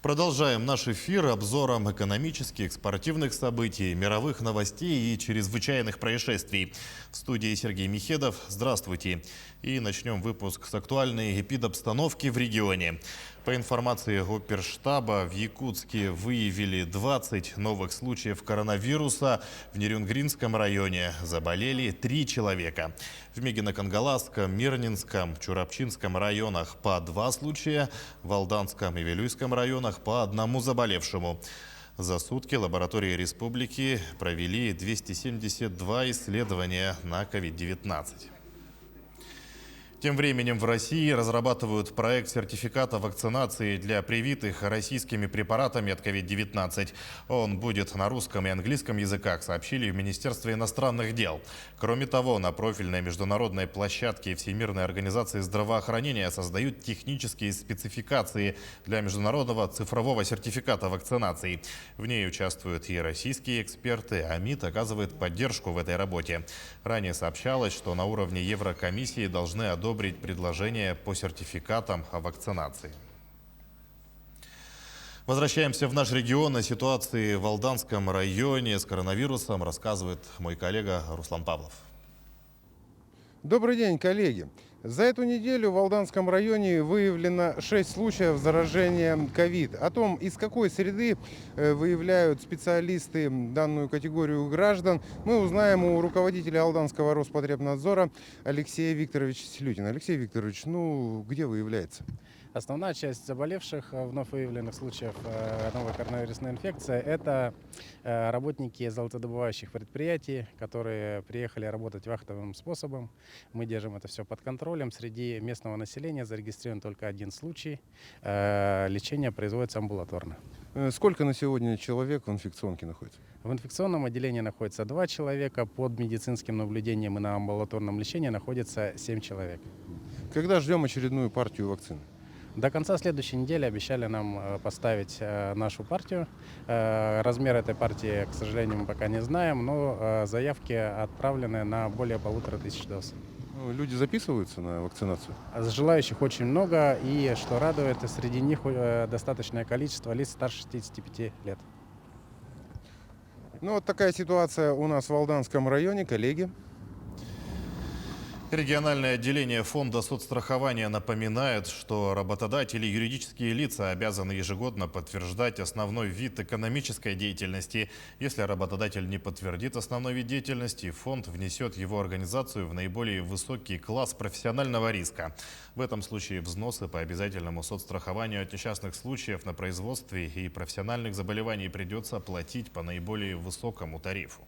Продолжаем наш эфир обзором экономических, спортивных событий, мировых новостей и чрезвычайных происшествий. В студии Сергей Михедов. Здравствуйте. И начнем выпуск с актуальной эпидобстановки в регионе. По информации Оперштаба, в Якутске выявили 20 новых случаев коронавируса. В Нерюнгринском районе заболели 3 человека. В Мегино-Кангаласском, Мирнинском, Чурапчинском районах по 2 случая. В Алданском и Вилюйском районах по 1 заболевшему. За сутки лаборатории республики провели 272 исследования на COVID-19. Тем временем в России разрабатывают проект сертификата вакцинации для привитых российскими препаратами от COVID-19. Он будет на русском и английском языках, сообщили в Министерстве иностранных дел. Кроме того, на профильной международной площадке Всемирной организации здравоохранения создают технические спецификации для международного цифрового сертификата вакцинации. В ней участвуют и российские эксперты, а МИД оказывает поддержку в этой работе. Ранее сообщалось, что на уровне Еврокомиссии должны одобрить предложение по сертификатам о вакцинации. Возвращаемся в наш регион. О ситуации в Алданском районе с коронавирусом рассказывает мой коллега Руслан Павлов. Добрый день, коллеги. За эту неделю в Алданском районе выявлено 6 случаев заражения ковид. О том, из какой среды выявляют специалисты данную категорию граждан, мы узнаем у руководителя Алданского Роспотребнадзора Алексея Викторовича Селютина. Алексей Викторович, где выявляется? Основная часть заболевших, вновь выявленных случаев новой коронавирусной инфекции, это работники золотодобывающих предприятий, которые приехали работать вахтовым способом. Мы держим это все под контролем. Среди местного населения зарегистрирован только 1 случай. Лечение производится амбулаторно. Сколько на сегодня человек в инфекционке находится? В инфекционном отделении находится 2 человека. Под медицинским наблюдением и на амбулаторном лечении находится 7 человек. Когда ждем очередную партию вакцины? До конца следующей недели обещали нам поставить нашу партию. Размер этой партии, к сожалению, мы пока не знаем, но заявки отправлены на более 1500 доз. Люди записываются на вакцинацию? Желающих очень много, и, что радует, среди них достаточное количество лиц старше 65 лет. Вот такая ситуация у нас в Алданском районе, коллеги. Региональное отделение фонда соцстрахования напоминает, что работодатели и юридические лица обязаны ежегодно подтверждать основной вид экономической деятельности. Если работодатель не подтвердит основной вид деятельности, фонд внесет его организацию в наиболее высокий класс профессионального риска. В этом случае взносы по обязательному соцстрахованию от несчастных случаев на производстве и профессиональных заболеваний придется платить по наиболее высокому тарифу.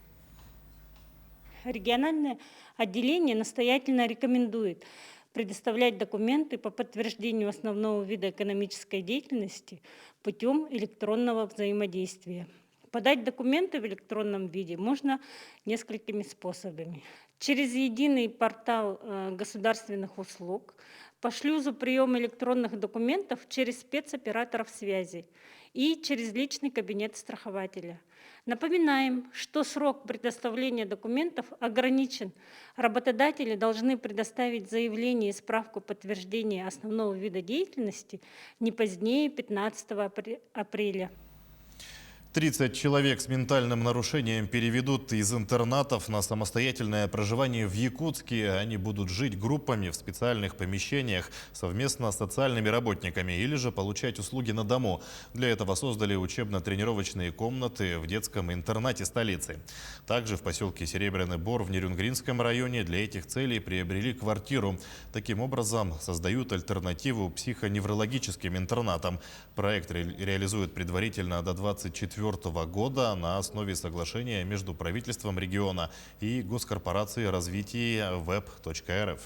Региональное отделение настоятельно рекомендует предоставлять документы по подтверждению основного вида экономической деятельности путем электронного взаимодействия. Подать документы в электронном виде можно несколькими способами. Через единый портал государственных услуг, по шлюзу приема электронных документов через спецоператоров связи и через личный кабинет страхователя. Напоминаем, что срок предоставления документов ограничен. Работодатели должны предоставить заявление и справку подтверждения основного вида деятельности не позднее 15 апреля. 30 человек с ментальным нарушением переведут из интернатов на самостоятельное проживание в Якутске. Они будут жить группами в специальных помещениях совместно с социальными работниками или же получать услуги на дому. Для этого создали учебно-тренировочные комнаты в детском интернате столицы. Также в поселке Серебряный Бор в Нерюнгринском районе для этих целей приобрели квартиру. Таким образом, создают альтернативу психоневрологическим интернатам. Проект реализуют предварительно до 2024 года на основе соглашения между правительством региона и Госкорпорацией развития web.рф.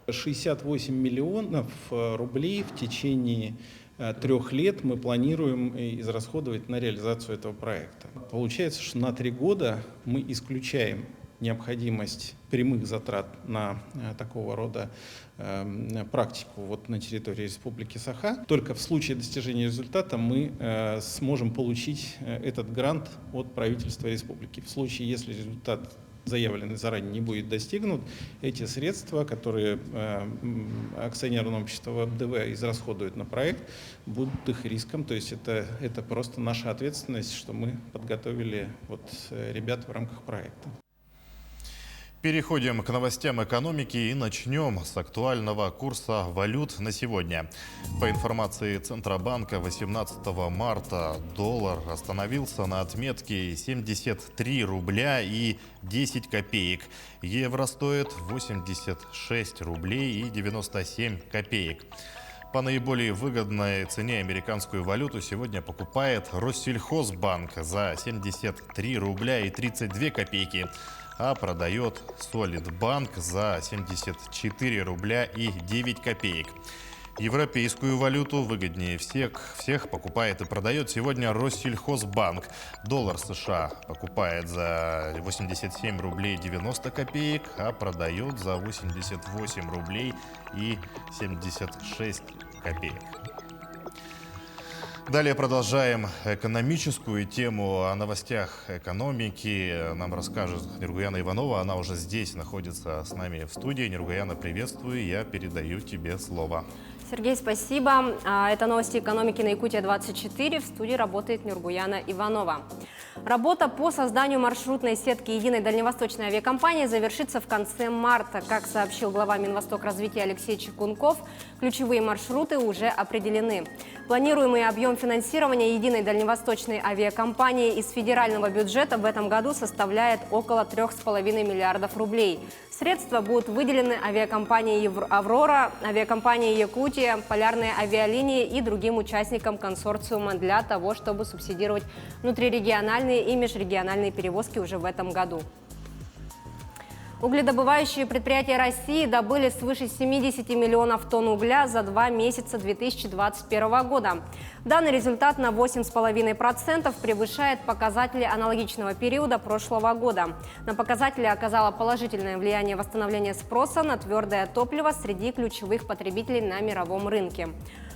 68 миллионов рублей в течение 3 лет мы планируем израсходовать на реализацию этого проекта. Получается, что на 3 года мы исключаем необходимость прямых затрат на такого рода практику на территории Республики Саха. Только в случае достижения результата мы сможем получить этот грант от правительства республики. В случае, если результат заявленный заранее, не будет достигнут, эти средства, которые акционерное общество ВЭБ-ДВ израсходует на проект, будут их риском. То есть это просто наша ответственность, что мы подготовили ребят в рамках проекта. Переходим к новостям экономики и начнем с актуального курса валют на сегодня. По информации Центробанка, 18 марта доллар остановился на отметке 73 рубля и 10 копеек. Евро стоит 86 рублей и 97 копеек. По наиболее выгодной цене американскую валюту сегодня покупает Россельхозбанк за 73 рубля и 32 копейки. А продает Солидбанк за 74 рубля и 9 копеек. Европейскую валюту выгоднее всех покупает и продает сегодня Россельхозбанк. Доллар США покупает за 87 рублей 90 копеек, а продает за 88 рублей и 76 копеек. Далее продолжаем экономическую тему. О новостях экономики нам расскажет Нургуяна Иванова. Она уже здесь находится с нами в студии. Нургуяна, приветствую. Я передаю тебе слово. Сергей, спасибо. Это новости экономики на Якутия-24. В студии работает Нургуяна Иванова. Работа по созданию маршрутной сетки единой дальневосточной авиакомпании завершится в конце марта. Как сообщил глава Минвостокразвития Алексей Чекунков, ключевые маршруты уже определены. Планируемый объем финансирования единой дальневосточной авиакомпании из федерального бюджета в этом году составляет около 3,5 миллиардов рублей. Средства будут выделены авиакомпании «Аврора», авиакомпании «Якутия», полярные авиалинии и другим участникам консорциума для того, чтобы субсидировать внутрирегиональные и межрегиональные перевозки уже в этом году. Угледобывающие предприятия России добыли свыше 70 миллионов тонн угля за 2 месяца 2021 года. Данный результат на 8,5% превышает показатели аналогичного периода прошлого года. На показатели оказало положительное влияние восстановления спроса на твердое топливо среди ключевых потребителей на мировом рынке.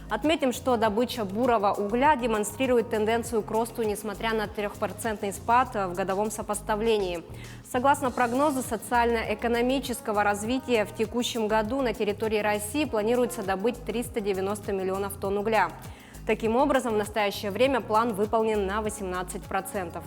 Отметим, что добыча бурого угля демонстрирует тенденцию к росту, несмотря на 3% спад в годовом сопоставлении. Согласно прогнозу социально-экономического развития, в текущем году на территории России планируется добыть 390 миллионов тонн угля. Таким образом, в настоящее время план выполнен на 18%.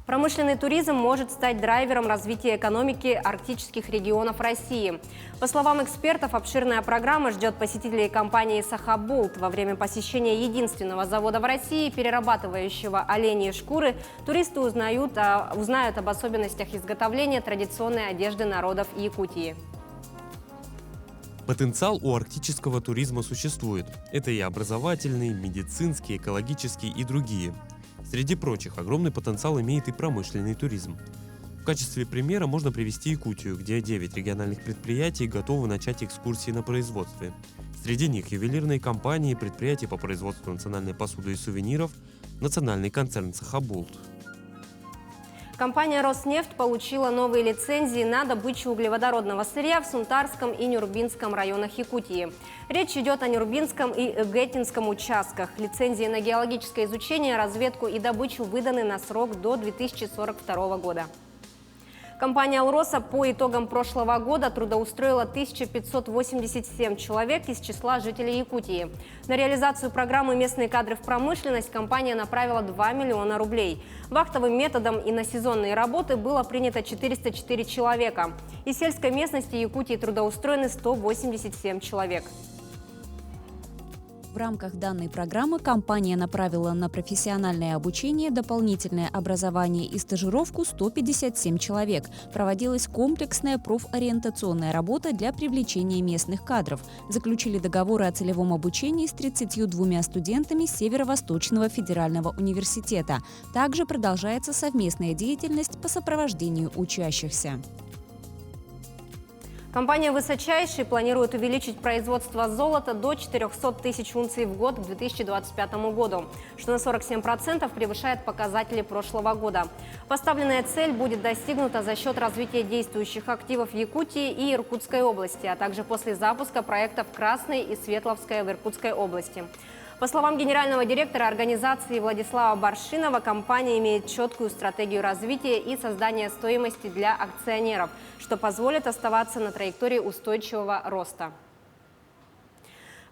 Промышленный туризм может стать драйвером развития экономики арктических регионов России. По словам экспертов, обширная программа ждет посетителей компании «Сахабулт». Во время посещения единственного завода в России, перерабатывающего оленьи шкуры, туристы узнают об особенностях изготовления традиционной одежды народов Якутии. Потенциал у арктического туризма существует. Это и образовательный, медицинский, экологический и другие. Среди прочих, огромный потенциал имеет и промышленный туризм. В качестве примера можно привести Якутию, где 9 региональных предприятий готовы начать экскурсии на производстве. Среди них ювелирные компании, предприятия по производству национальной посуды и сувениров, национальный концерн «Сахабулт». Компания «Роснефть» получила новые лицензии на добычу углеводородного сырья в Сунтарском и Нюрбинском районах Якутии. Речь идет о Нюрбинском и Гетинском участках. Лицензии на геологическое изучение, разведку и добычу выданы на срок до 2042 года. Компания «Алроса» по итогам прошлого года трудоустроила 1587 человек из числа жителей Якутии. На реализацию программы «Местные кадры в промышленность» компания направила 2 миллиона рублей. Вахтовым методом и на сезонные работы было принято 404 человека. Из сельской местности Якутии трудоустроены 187 человек. В рамках данной программы компания направила на профессиональное обучение, дополнительное образование и стажировку 157 человек. Проводилась комплексная профориентационная работа для привлечения местных кадров. Заключили договоры о целевом обучении с 32 студентами Северо-Восточного федерального университета. Также продолжается совместная деятельность по сопровождению учащихся. Компания «Высочайший» планирует увеличить производство золота до 400 тысяч унций в год к 2025 году, что на 47% превышает показатели прошлого года. Поставленная цель будет достигнута за счет развития действующих активов в Якутии и Иркутской области, а также после запуска проектов Красной и Светловская в Иркутской области. По словам генерального директора организации Владислава Баршинова, компания имеет четкую стратегию развития и создания стоимости для акционеров, что позволит оставаться на траектории устойчивого роста.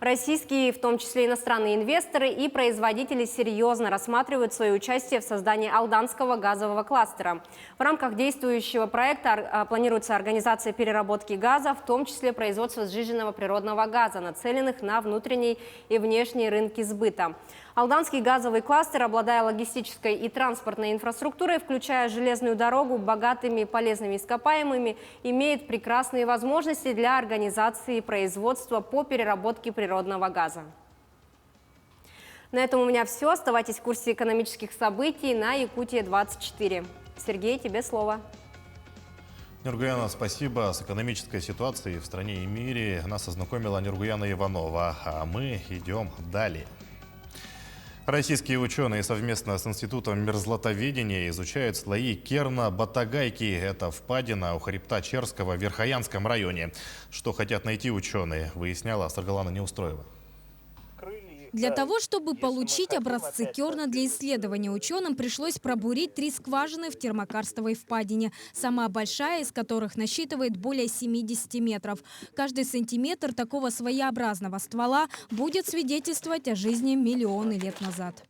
Российские, в том числе иностранные инвесторы и производители серьезно рассматривают свое участие в создании алданского газового кластера. В рамках действующего проекта планируется организация переработки газа, в том числе производство сжиженного природного газа, нацеленных на внутренний и внешний рынки сбыта. Алданский газовый кластер, обладая логистической и транспортной инфраструктурой, включая железную дорогу, богатыми полезными ископаемыми, имеет прекрасные возможности для организации производства по переработке природного газа. На этом у меня все. Оставайтесь в курсе экономических событий на Якутия-24. Сергей, тебе слово. Нургуяна, спасибо. С экономической ситуацией в стране и мире нас ознакомила Нургуяна Иванова. А мы идем далее. Российские ученые совместно с Институтом мерзлотоведения изучают слои Керна-Батагайки. Это впадина у хребта Черского в Верхоянском районе. Что хотят найти ученые, выясняла Саргалана Неустроева. Для того, чтобы получить образцы керна для исследования, ученым пришлось пробурить 3 скважины в термокарстовой впадине, самая большая из которых насчитывает более 70 метров. Каждый сантиметр такого своеобразного ствола будет свидетельствовать о жизни миллионы лет назад.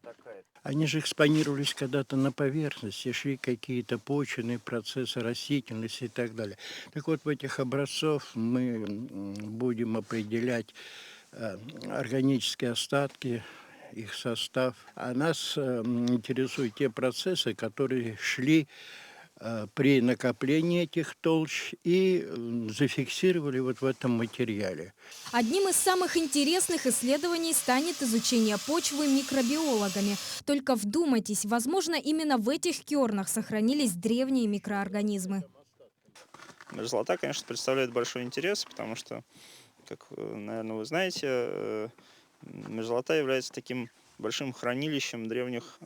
Они же экспонировались когда-то на поверхности, шли какие-то почвенные процессы, растительности и так далее. Так вот, в этих образцах мы будем определять органические остатки, их состав. А нас интересуют те процессы, которые шли при накоплении этих толщ и зафиксировали вот в этом материале. Одним из самых интересных исследований станет изучение почвы микробиологами. Только вдумайтесь, возможно, именно в этих кернах сохранились древние микроорганизмы. Мерзлота, конечно, представляет большой интерес, потому что, как, наверное, вы знаете, мерзлота является таким большим хранилищем древних,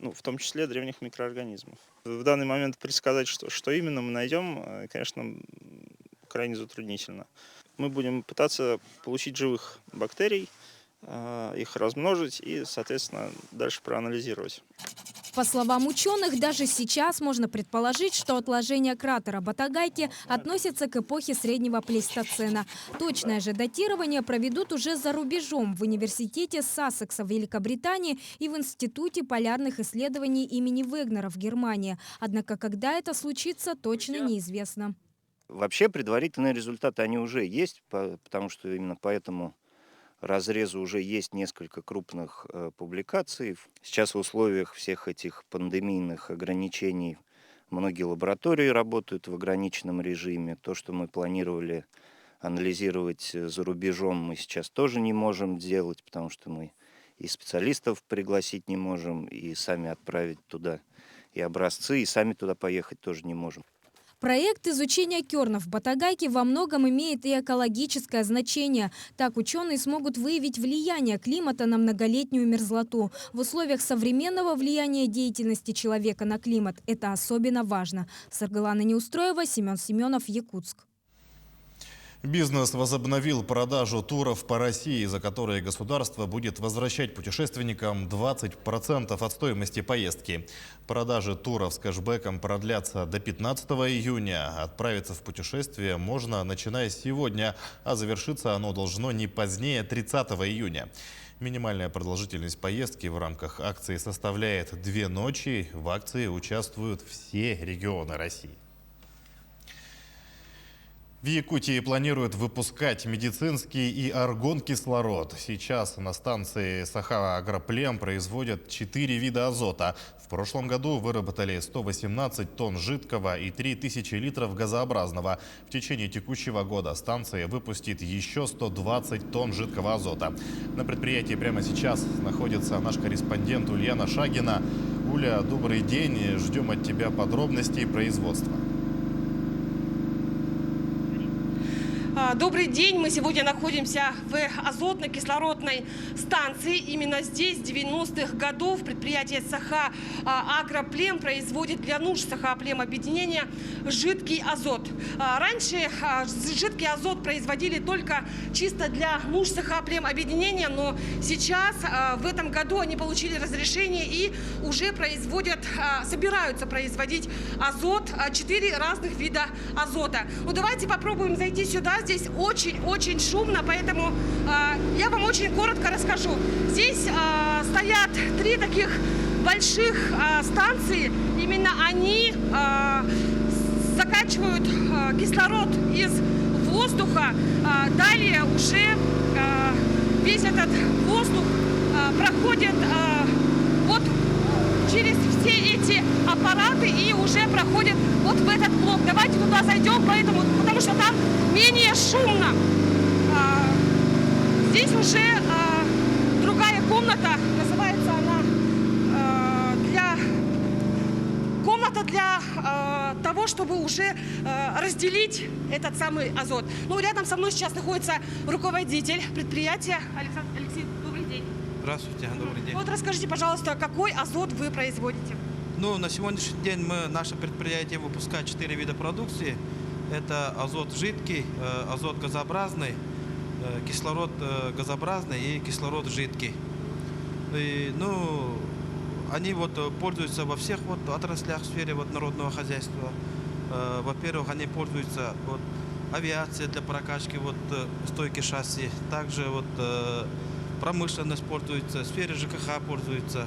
в том числе древних микроорганизмов. В данный момент предсказать, что именно мы найдем, конечно, крайне затруднительно. Мы будем пытаться получить живых бактерий, их размножить и, соответственно, дальше проанализировать. По словам ученых, даже сейчас можно предположить, что отложения кратера Батагайки относятся к эпохе среднего плейстоцена. Точное же датирование проведут уже за рубежом в университете Сассекса в Великобритании и в Институте полярных исследований имени Вегнера в Германии. Однако, когда это случится, точно неизвестно. Вообще предварительные результаты, они уже есть, потому что именно поэтому разрезу уже есть несколько крупных публикаций. Сейчас в условиях всех этих пандемийных ограничений многие лаборатории работают в ограниченном режиме. То, что мы планировали анализировать за рубежом, мы сейчас тоже не можем делать, потому что мы и специалистов пригласить не можем, и сами отправить туда и образцы, и сами туда поехать тоже не можем. Проект изучения кернов Батагайки во многом имеет и экологическое значение. Так ученые смогут выявить влияние климата на многолетнюю мерзлоту. В условиях современного влияния деятельности человека на климат это особенно важно. Саргалана Неустроева, Семен Семенов, Якутск. Бизнес возобновил продажу туров по России, за которые государство будет возвращать путешественникам 20% от стоимости поездки. Продажи туров с кэшбэком продлятся до 15 июня. Отправиться в путешествие можно, начиная с сегодня, а завершиться оно должно не позднее 30 июня. Минимальная продолжительность поездки в рамках акции составляет 2 ночи. В акции участвуют все регионы России. В Якутии планируют выпускать медицинский и аргон-кислород. Сейчас на станции Саха-Агроплем производят 4 вида азота. В прошлом году выработали 118 тонн жидкого и 3000 литров газообразного. В течение текущего года станция выпустит еще 120 тонн жидкого азота. На предприятии прямо сейчас находится наш корреспондент Ульяна Шагина. Уля, добрый день. Ждем от тебя подробностей производства. Добрый день. Мы сегодня находимся в азотно-кислородной станции. Именно здесь с 90-х годов предприятие Саха Агроплем производит для нужд Сахаплем объединения жидкий азот. Раньше жидкий азот производили только чисто для нужд Сахаплем объединения, но сейчас в этом году они получили разрешение и уже собираются производить азот, 4 разных вида азота. Ну, давайте попробуем зайти сюда. Здесь очень шумно, поэтому я вам очень коротко расскажу. Здесь стоят 3 таких больших станции. Именно они закачивают кислород из воздуха. Далее уже весь этот воздух проходит вот через все эти аппараты и уже проходит вот в этот блок. Давайте туда зайдем, потому что там менее шумно. Здесь уже другая комната, называется она комната для того, чтобы уже разделить этот самый азот. Ну, рядом со мной сейчас находится руководитель предприятия. Алексей, добрый день. Здравствуйте, добрый день. Вот расскажите, пожалуйста, какой азот вы производите? Ну, на сегодняшний день наше предприятие выпускает 4 вида продукции. Это азот жидкий, азот газообразный, кислород газообразный и кислород жидкий. И, они пользуются во всех отраслях в сфере народного хозяйства. Во-первых, они пользуются авиацией для прокачки стойки шасси. Также промышленность пользуется, в сфере ЖКХ пользуется.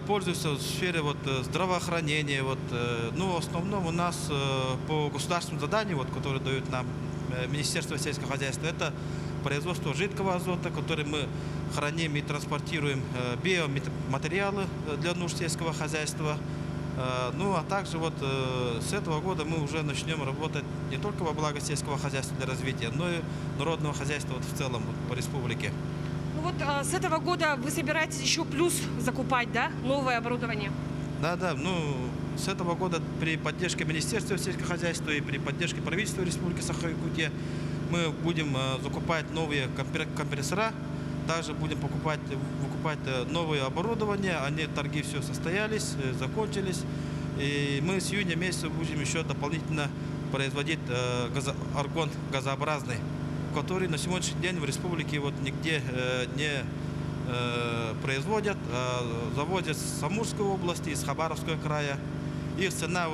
Пользуются в сфере здравоохранения. В основном у нас по государственному заданию, которые дают нам Министерство сельского хозяйства, это производство жидкого азота, который мы храним и транспортируем биоматериалы для нужд сельского хозяйства. А также с этого года мы уже начнем работать не только во благо сельского хозяйства для развития, но и народного хозяйства в целом по республике. С этого года вы собираетесь еще плюс закупать, да, новое оборудование? Да. С этого года при поддержке Министерства сельского хозяйства и при поддержке правительства Республики Саха-Якутия мы будем закупать новые компрессора, также будем выкупать новое оборудование. Торги все состоялись, закончились. И мы с июня месяца будем еще дополнительно производить аргон газообразный, который на сегодняшний день в республике нигде не производят. Заводят с Амурской области, из Хабаровского края. Их цена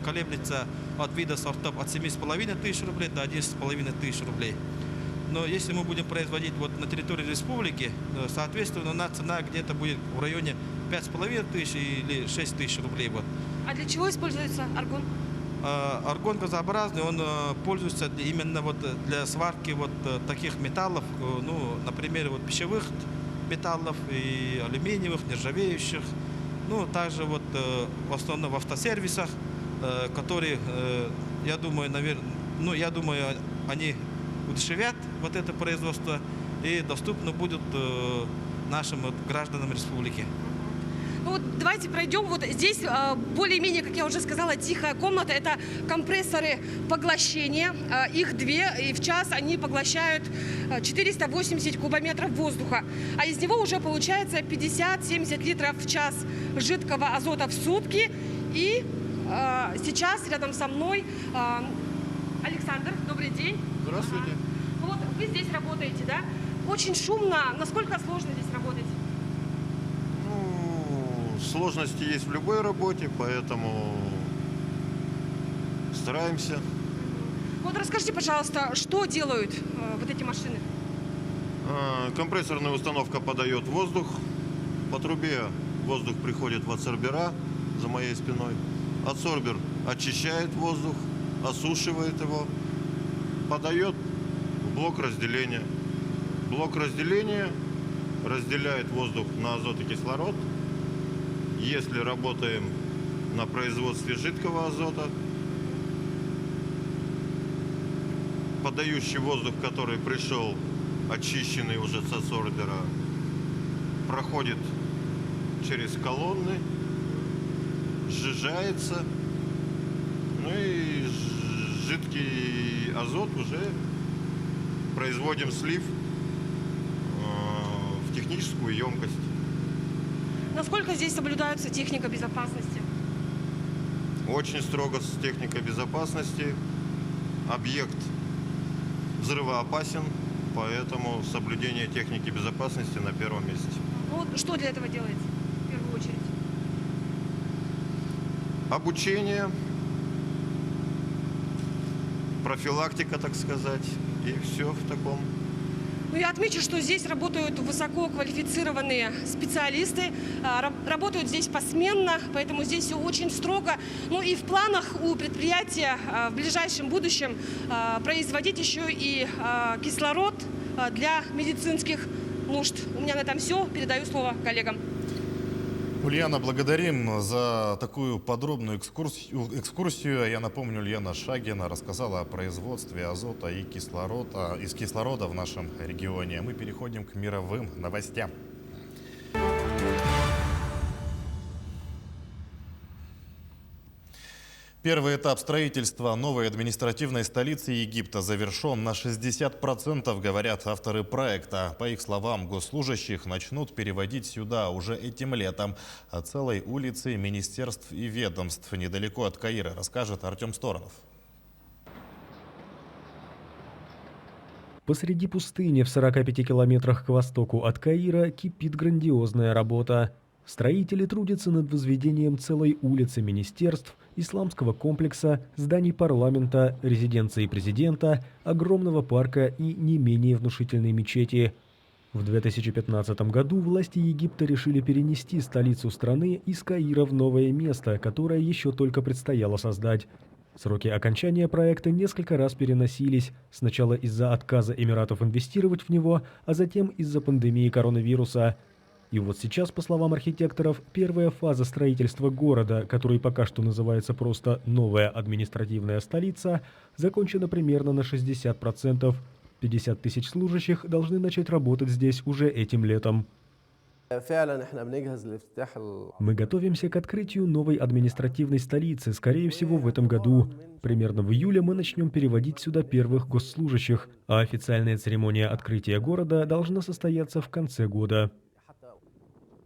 колеблется от вида сортов от 7,5 тысяч рублей до 11,5 тысяч рублей. Но если мы будем производить на территории республики, соответственно, у нас цена где-то будет в районе 5,5 тысяч или 6 тысяч рублей. А для чего используется аргон? Аргон газообразный, он пользуется именно для сварки таких металлов, например, пищевых металлов и алюминиевых, нержавеющих. Также в основном в автосервисах, которые, я думаю, они удешевят это производство и доступно будут нашим гражданам республики. Давайте пройдем. Здесь более-менее, как я уже сказала, тихая комната. Это компрессоры поглощения. Их 2, и в час они поглощают 480 кубометров воздуха. А из него уже получается 50-70 литров в час жидкого азота в сутки. И сейчас рядом со мной Александр. Добрый день. Здравствуйте. Вы здесь работаете, да? Очень шумно. Насколько сложно здесь работать? Сложности есть в любой работе, поэтому стараемся. Расскажите, пожалуйста, что делают эти машины? Компрессорная установка подает воздух. По трубе воздух приходит в адсорбера за моей спиной. Адсорбер очищает воздух, осушивает его, подает в блок разделения. Блок разделения разделяет воздух на азот и кислород. Если работаем на производстве жидкого азота, подающий воздух, который пришел очищенный уже с адсорбера, проходит через колонны, сжижается, и жидкий азот уже производим слив в техническую емкость. Насколько здесь соблюдается техника безопасности? Очень строго с техникой безопасности. Объект взрывоопасен, поэтому соблюдение техники безопасности на первом месте. Ну, что для этого делается в первую очередь? Обучение, профилактика, так сказать, и все в таком. Ну, я отмечу, что здесь работают высококвалифицированные специалисты, работают здесь посменно, поэтому здесь все очень строго. Ну и в планах у предприятия в ближайшем будущем производить еще и кислород для медицинских нужд. У меня на этом все. Передаю слово коллегам. Ульяна, благодарим за такую подробную экскурсию. Я напомню, Ульяна Шагина рассказала о производстве азота и кислорода, из кислорода в нашем регионе. Мы переходим к мировым новостям. Первый этап строительства новой административной столицы Египта завершен на 60%, говорят авторы проекта. По их словам, госслужащих начнут переводить сюда уже этим летом. О целой улице министерств и ведомств недалеко от Каира расскажет Артем Сторонов. Посреди пустыни в 45 километрах к востоку от Каира кипит грандиозная работа. Строители трудятся над возведением целой улицы министерств, исламского комплекса, зданий парламента, резиденции президента, огромного парка и не менее внушительной мечети. В 2015 году власти Египта решили перенести столицу страны из Каира в новое место, которое еще только предстояло создать. Сроки окончания проекта несколько раз переносились, сначала из-за отказа Эмиратов инвестировать в него, а затем из-за пандемии коронавируса. И вот сейчас, по словам архитекторов, первая фаза строительства города, который пока что называется просто «Новая административная столица», закончена примерно на 60%. 50 тысяч служащих должны начать работать здесь уже этим летом. Мы готовимся к открытию новой административной столицы, скорее всего, в этом году. Примерно в июле мы начнем переводить сюда первых госслужащих, а официальная церемония открытия города должна состояться в конце года.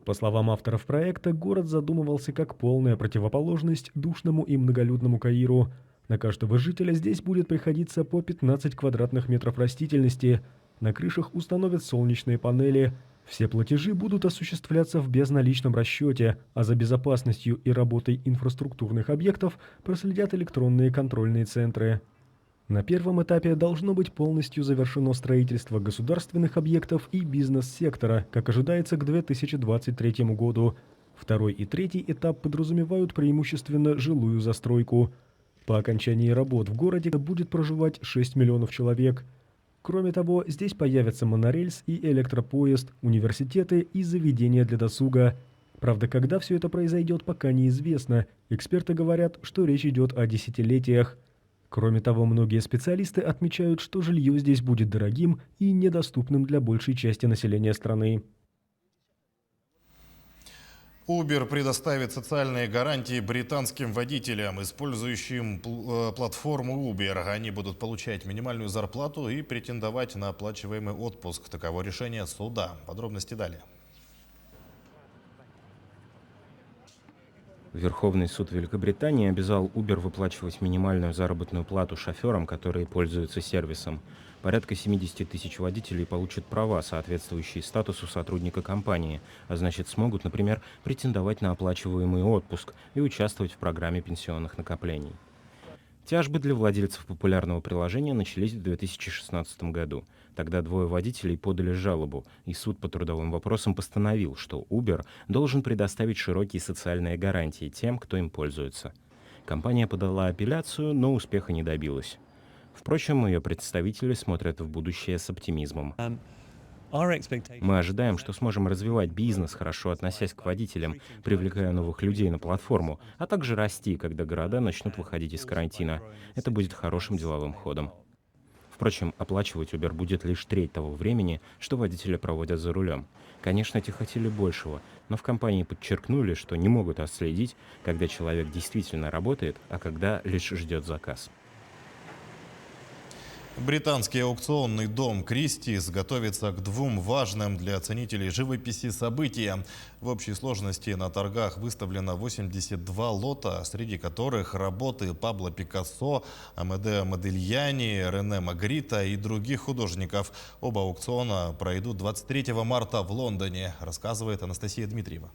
По словам авторов проекта, город задумывался как полная противоположность душному и многолюдному Каиру. На каждого жителя здесь будет приходиться по 15 квадратных метров растительности. На крышах установят солнечные панели. Все платежи будут осуществляться в безналичном расчете, а за безопасностью и работой инфраструктурных объектов проследят электронные контрольные центры. На первом этапе должно быть полностью завершено строительство государственных объектов и бизнес-сектора, как ожидается к 2023 году. Второй и третий этап подразумевают преимущественно жилую застройку. По окончании работ в городе будет проживать 6 миллионов человек. Кроме того, здесь появятся монорельс и электропоезд, университеты и заведения для досуга. Правда, когда все это произойдет, пока неизвестно. Эксперты говорят, что речь идет о десятилетиях. Кроме того, многие специалисты отмечают, что жилье здесь будет дорогим и недоступным для большей части населения страны. Uber предоставит социальные гарантии британским водителям, использующим платформу Uber. Они будут получать минимальную зарплату и претендовать на оплачиваемый отпуск. Таково решение суда. Подробности далее. Верховный суд Великобритании обязал Uber выплачивать минимальную заработную плату шоферам, которые пользуются сервисом. Порядка 70 тысяч водителей получат права, соответствующие статусу сотрудника компании, а значит смогут, например, претендовать на оплачиваемый отпуск и участвовать в программе пенсионных накоплений. Тяжбы для владельцев популярного приложения начались в 2016 году. Тогда двое водителей подали жалобу, и суд по трудовым вопросам постановил, что Uber должен предоставить широкие социальные гарантии тем, кто им пользуется. Компания подала апелляцию, но успеха не добилась. Впрочем, ее представители смотрят в будущее с оптимизмом. Мы ожидаем, что сможем развивать бизнес, хорошо относясь к водителям, привлекая новых людей на платформу, а также расти, когда города начнут выходить из карантина. Это будет хорошим деловым ходом. Впрочем, оплачивать Uber будет лишь треть того времени, что водители проводят за рулем. Конечно, эти хотели большего, но в компании подчеркнули, что не могут отследить, когда человек действительно работает, а когда лишь ждет заказ. Британский аукционный дом «Кристис» готовится к двум важным для ценителей живописи событиям. В общей сложности на торгах выставлено 82 лота, среди которых работы Пабло Пикассо, Амедео Модильяни, Рене Магрита и других художников. Оба аукциона пройдут 23 марта в Лондоне, рассказывает Анастасия Дмитриева.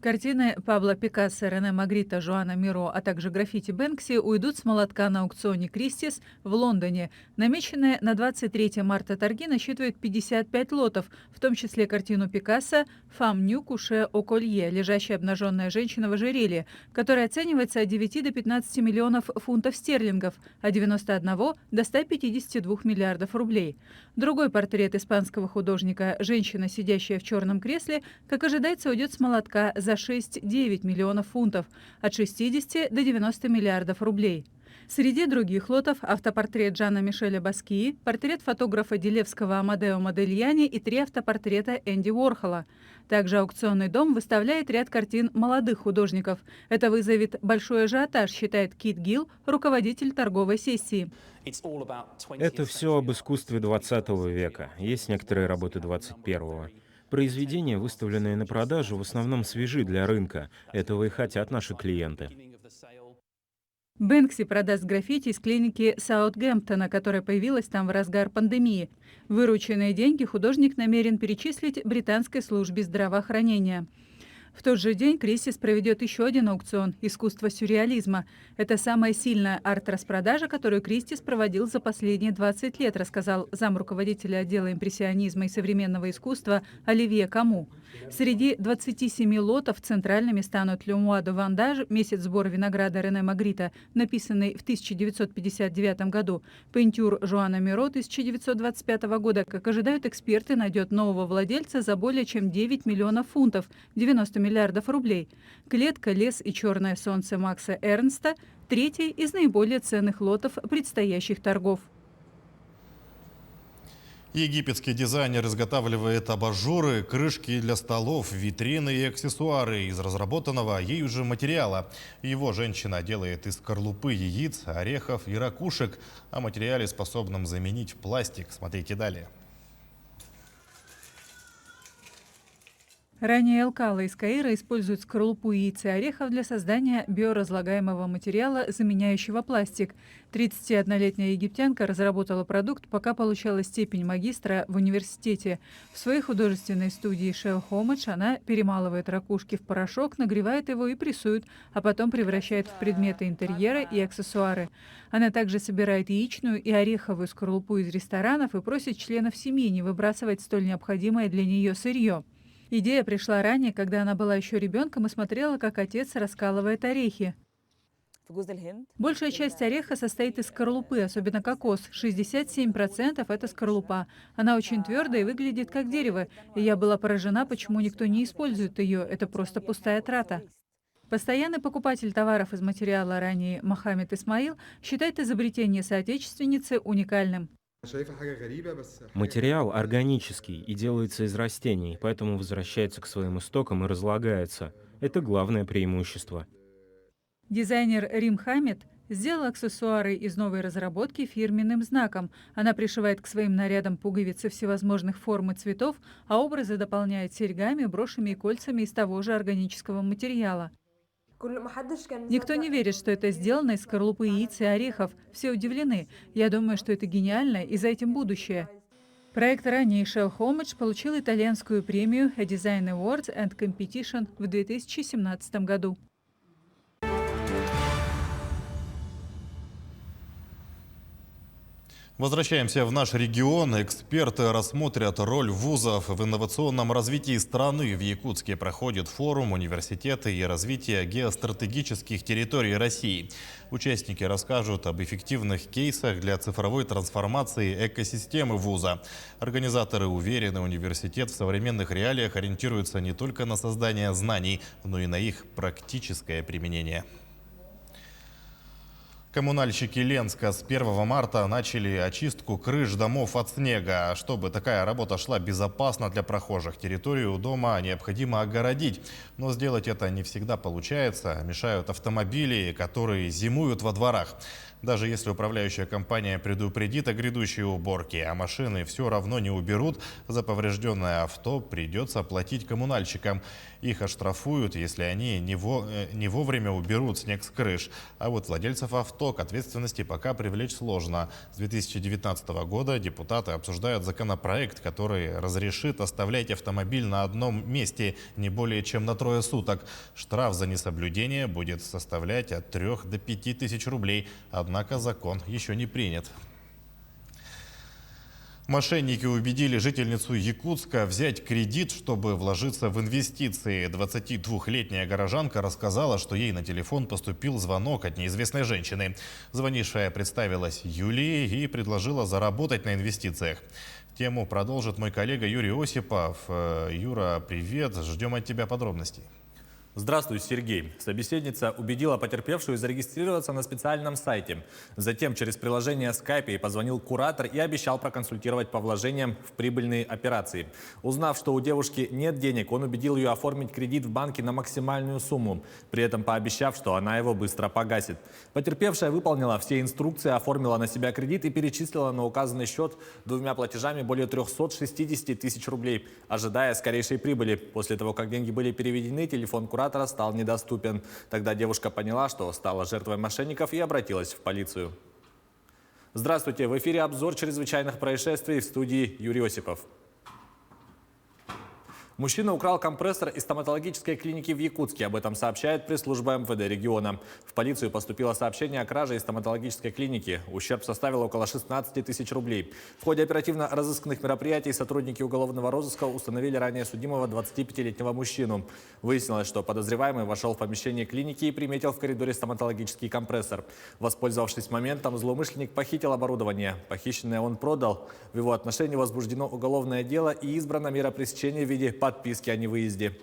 Картины Пабло Пикассо, Рене Магрита, Жоана Миро, а также граффити Бэнкси уйдут с молотка на аукционе «Кристис» в Лондоне. Намеченные на 23 марта торги насчитывают 55 лотов, в том числе картину Пикассо «Фам ню куше о колье», лежащая обнаженная женщина в ожерелье, которая оценивается от 9 до 15 миллионов фунтов стерлингов, а 91 до 152 миллиардов рублей. Другой портрет испанского художника «Женщина, сидящая в черном кресле», как ожидается, уйдет с молотка за 6-9 миллионов фунтов, от 60 до 90 миллиардов рублей. Среди других лотов автопортрет Жана Мишеля Баскии, портрет фотографа Дилевского Амедео Модильяни и 3 автопортрета Энди Уорхола. Также аукционный дом выставляет ряд картин молодых художников. Это вызовет большой ажиотаж, считает Кит Гилл, руководитель торговой сессии. Это все об искусстве 20 века. Есть некоторые работы 21-го. Произведения, выставленные на продажу, в основном свежи для рынка. Этого и хотят наши клиенты. Бэнкси продаст граффити из клиники Саутгемптона, которая появилась там в разгар пандемии. Вырученные деньги художник намерен перечислить британской службе здравоохранения. В тот же день «Кристис» проведет еще один аукцион «Искусство сюрреализма». Это самая сильная арт-распродажа, которую «Кристис» проводил за последние 20 лет, рассказал замруководителя отдела импрессионизма и современного искусства Оливье Каму. Среди 27 лотов центральными станут «Le Mois de Vendage» «Месяц сбора винограда» Рене Магрита, написанный в 1959 году, «Пейнтюр» Жоана Миро 1925 года. Как ожидают эксперты, найдет нового владельца за более чем 9 миллионов фунтов, 90 миллиардов рублей. «Клетка, лес и черное солнце» Макса Эрнста – третий из наиболее ценных лотов предстоящих торгов. Египетский дизайнер изготавливает абажуры, крышки для столов, витрины и аксессуары из разработанного ею же материала. Его женщина делает из скорлупы яиц, орехов и ракушек, о материале, способном заменить пластик. Смотрите далее. Ранее Алкала из Каира используют скорлупу яиц и орехов для создания биоразлагаемого материала, заменяющего пластик. 31-летняя египтянка разработала продукт, пока получала степень магистра в университете. В своей художественной студии Shell Homage она перемалывает ракушки в порошок, нагревает его и прессует, а потом превращает в предметы интерьера и аксессуары. Она также собирает яичную и ореховую скорлупу из ресторанов и просит членов семьи не выбрасывать столь необходимое для нее сырье. Идея пришла ранее, когда она была еще ребенком и смотрела, как отец раскалывает орехи. Большая часть ореха состоит из скорлупы, особенно кокос. 67% – это скорлупа. Она очень твердая и выглядит как дерево. И я была поражена, почему никто не использует ее. Это просто пустая трата. Постоянный покупатель товаров из материала ранее Мохаммед Исмаил считает изобретение соотечественницы уникальным. Материал органический и делается из растений, поэтому возвращается к своим истокам и разлагается. Это главное преимущество. Дизайнер Рим Хамед сделала аксессуары из новой разработки фирменным знаком. Она пришивает к своим нарядам пуговицы всевозможных форм и цветов, а образы дополняет серьгами, брошами и кольцами из того же органического материала. Никто не верит, что это сделано из скорлупы яиц и орехов. Все удивлены. Я думаю, что это гениально, и за этим будущее. Проект ранее Shell Homage получил итальянскую премию A Design Awards and Competition в 2017 году. Возвращаемся в наш регион. Эксперты рассмотрят роль вузов в инновационном развитии страны. В Якутске проходит форум «Университеты и развитие геостратегических территорий России». Участники расскажут об эффективных кейсах для цифровой трансформации экосистемы вуза. Организаторы уверены, университет в современных реалиях ориентируется не только на создание знаний, но и на их практическое применение. Коммунальщики Ленска с 1 марта начали очистку крыш домов от снега. Чтобы такая работа шла безопасно для прохожих, территорию дома необходимо огородить. Но сделать это не всегда получается. Мешают автомобили, которые зимуют во дворах. Даже если управляющая компания предупредит о грядущей уборке, а машины все равно не уберут, за поврежденное авто придется платить коммунальщикам. Их оштрафуют, если они не вовремя уберут снег с крыш. А вот владельцев авто к ответственности пока привлечь сложно. С 2019 года депутаты обсуждают законопроект, который разрешит оставлять автомобиль на одном месте не более чем на 3 суток. Штраф за несоблюдение будет составлять от 3 до 5 тысяч рублей. Однако закон еще не принят. Мошенники убедили жительницу Якутска взять кредит, чтобы вложиться в инвестиции. 22-летняя горожанка рассказала, что ей на телефон поступил звонок от неизвестной женщины. Звонившая представилась Юлией и предложила заработать на инвестициях. Тему продолжит мой коллега Юрий Осипов. Юра, привет. Ждем от тебя подробностей. Здравствуй, Сергей. Собеседница убедила потерпевшую зарегистрироваться на специальном сайте. Затем через приложение Skype ей позвонил куратор и обещал проконсультировать по вложениям в прибыльные операции. Узнав, что у девушки нет денег, он убедил ее оформить кредит в банке на максимальную сумму, при этом пообещав, что она его быстро погасит. Потерпевшая выполнила все инструкции, оформила на себя кредит и перечислила на указанный счет 2 платежами более 360 тысяч рублей, ожидая скорейшей прибыли. После того, как деньги были переведены, телефон куратора стал недоступен. Тогда девушка поняла, что стала жертвой мошенников, и обратилась в полицию. Здравствуйте, в эфире обзор чрезвычайных происшествий, в студии Юрий Осипов. Мужчина украл компрессор из стоматологической клиники в Якутске. Об этом сообщает пресс-служба МВД региона. В полицию поступило сообщение о краже из стоматологической клиники. Ущерб составил около 16 тысяч рублей. В ходе оперативно-розыскных мероприятий сотрудники уголовного розыска установили ранее судимого 25-летнего мужчину. Выяснилось, что подозреваемый вошел в помещение клиники и приметил в коридоре стоматологический компрессор. Воспользовавшись моментом, злоумышленник похитил оборудование. Похищенное он продал. В его отношении возбуждено уголовное дело и избрана мера пресечения в виде подписки о невыезде.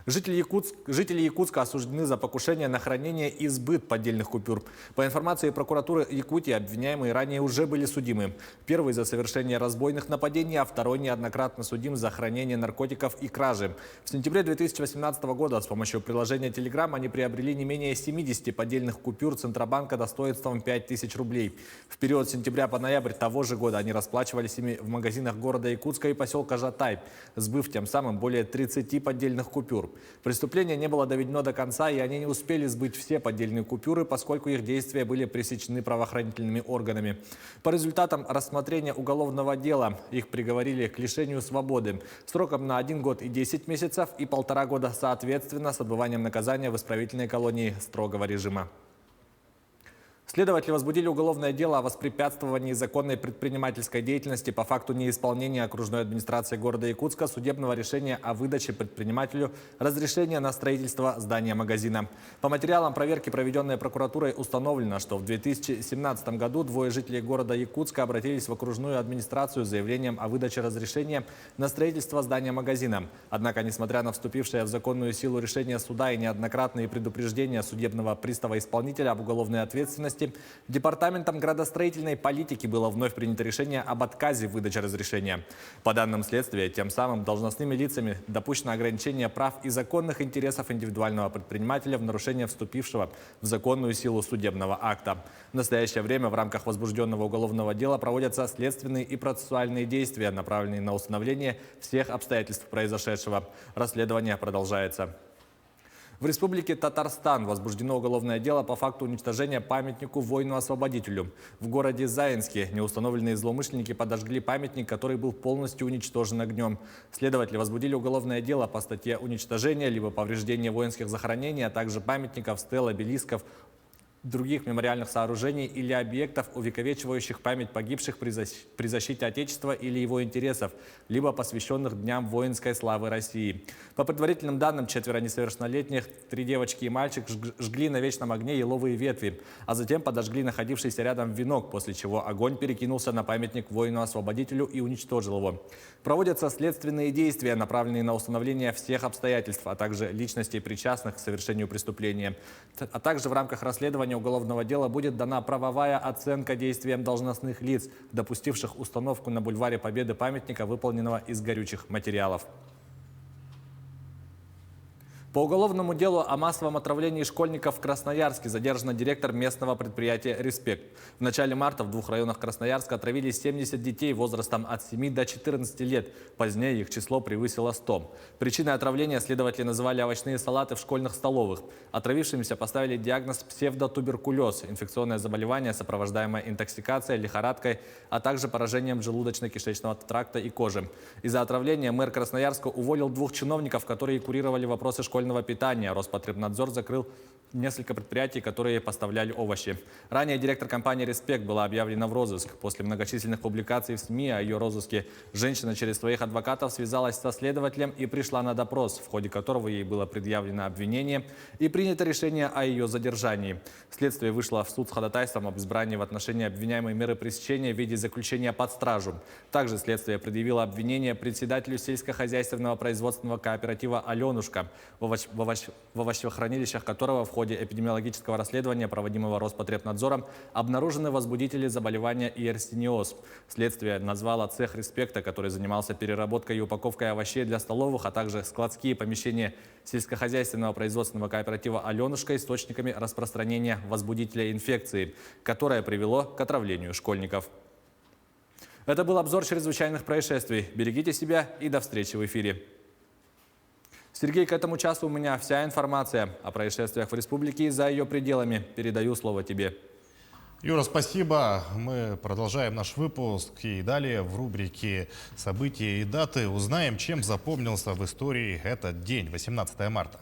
Жители Якутска осуждены за покушение на хранение и сбыт поддельных купюр. По информации прокуратуры Якутии, обвиняемые ранее уже были судимы. Первый за совершение разбойных нападений, а второй неоднократно судим за хранение наркотиков и кражи. В сентябре 2018 года с помощью приложения Telegram они приобрели не менее 70 поддельных купюр Центробанка достоинством 5000 рублей. В период с сентября по ноябрь того же года они расплачивались ими в магазинах города Якутска и поселка Жатай, сбыв тем самым более 30 поддельных купюр. Преступление не было доведено до конца, и они не успели сбыть все поддельные купюры, поскольку их действия были пресечены правоохранительными органами. По результатам рассмотрения уголовного дела их приговорили к лишению свободы сроком на 1 год и 10 месяцев и 1,5 года соответственно с отбыванием наказания в исправительной колонии строгого режима. Следователи возбудили уголовное дело о воспрепятствовании законной предпринимательской деятельности по факту неисполнения окружной администрации города Якутска судебного решения о выдаче предпринимателю разрешения на строительство здания магазина. По материалам проверки, проведенной прокуратурой, установлено, что в 2017 году 2 жителей города Якутска обратились в окружную администрацию с заявлением о выдаче разрешения на строительство здания магазина. Однако, несмотря на вступившее в законную силу решение суда и неоднократные предупреждения судебного пристава-исполнителя об уголовной ответственности, Департаментом градостроительной политики было вновь принято решение об отказе в выдаче разрешения. По данным следствия, тем самым должностными лицами допущено ограничение прав и законных интересов индивидуального предпринимателя в нарушение вступившего в законную силу судебного акта. В настоящее время в рамках возбужденного уголовного дела проводятся следственные и процессуальные действия, направленные на установление всех обстоятельств произошедшего. Расследование продолжается. В Республике Татарстан возбуждено уголовное дело по факту уничтожения памятнику воину-освободителю. В городе Заинске неустановленные злоумышленники подожгли памятник, который был полностью уничтожен огнем. Следователи возбудили уголовное дело по статье уничтожения либо повреждения воинских захоронений, а также памятников, стел, обелисков, других мемориальных сооружений или объектов, увековечивающих память погибших при защите Отечества или его интересов, либо посвященных Дням воинской славы России. По предварительным данным, 4 несовершеннолетних, 3 девочки и мальчик, жгли на вечном огне еловые ветви, а затем подожгли находившийся рядом венок, после чего огонь перекинулся на памятник воину-освободителю и уничтожил его. Проводятся следственные действия, направленные на установление всех обстоятельств, а также личностей, причастных к совершению преступления. А также в рамках расследования возбуждения уголовного дела будет дана правовая оценка действиям должностных лиц, допустивших установку на бульваре Победы памятника, выполненного из горючих материалов. По уголовному делу о массовом отравлении школьников в Красноярске задержан директор местного предприятия «Респект». В начале марта в 2 районах Красноярска отравили 70 детей возрастом от 7 до 14 лет. Позднее их число превысило 100. Причиной отравления следователи называли овощные салаты в школьных столовых. Отравившимся поставили диагноз псевдотуберкулез, инфекционное заболевание, сопровождаемое интоксикацией, лихорадкой, а также поражением желудочно-кишечного тракта и кожи. Из-за отравления мэр Красноярска уволил 2 чиновников, которые курировали вопросы школьного питания. Роспотребнадзор закрыл несколько предприятий, которые поставляли овощи. Ранее директор компании «Респект» была объявлена в розыск. После многочисленных публикаций в СМИ о ее розыске женщина через своих адвокатов связалась со следователем и пришла на допрос, в ходе которого ей было предъявлено обвинение и принято решение о ее задержании. Следствие вышло в суд с ходатайством об избрании в отношении обвиняемой меры пресечения в виде заключения под стражу. Также следствие предъявило обвинение председателю сельскохозяйственного производственного кооператива «Аленушка», в овощехранилищах которого в ходе эпидемиологического расследования, проводимого Роспотребнадзором, обнаружены возбудители заболевания иерсиниоз. Следствие назвало цех «Респекта», который занимался переработкой и упаковкой овощей для столовых, а также складские помещения сельскохозяйственного производственного кооператива «Аленушка» источниками распространения возбудителя инфекции, которое привело к отравлению школьников. Это был обзор чрезвычайных происшествий. Берегите себя и до встречи в эфире. Сергей, к этому часу у меня вся информация о происшествиях в республике и за ее пределами. Передаю слово тебе. Юра, спасибо. Мы продолжаем наш выпуск. И далее в рубрике «События и даты» узнаем, чем запомнился в истории этот день, 18 марта.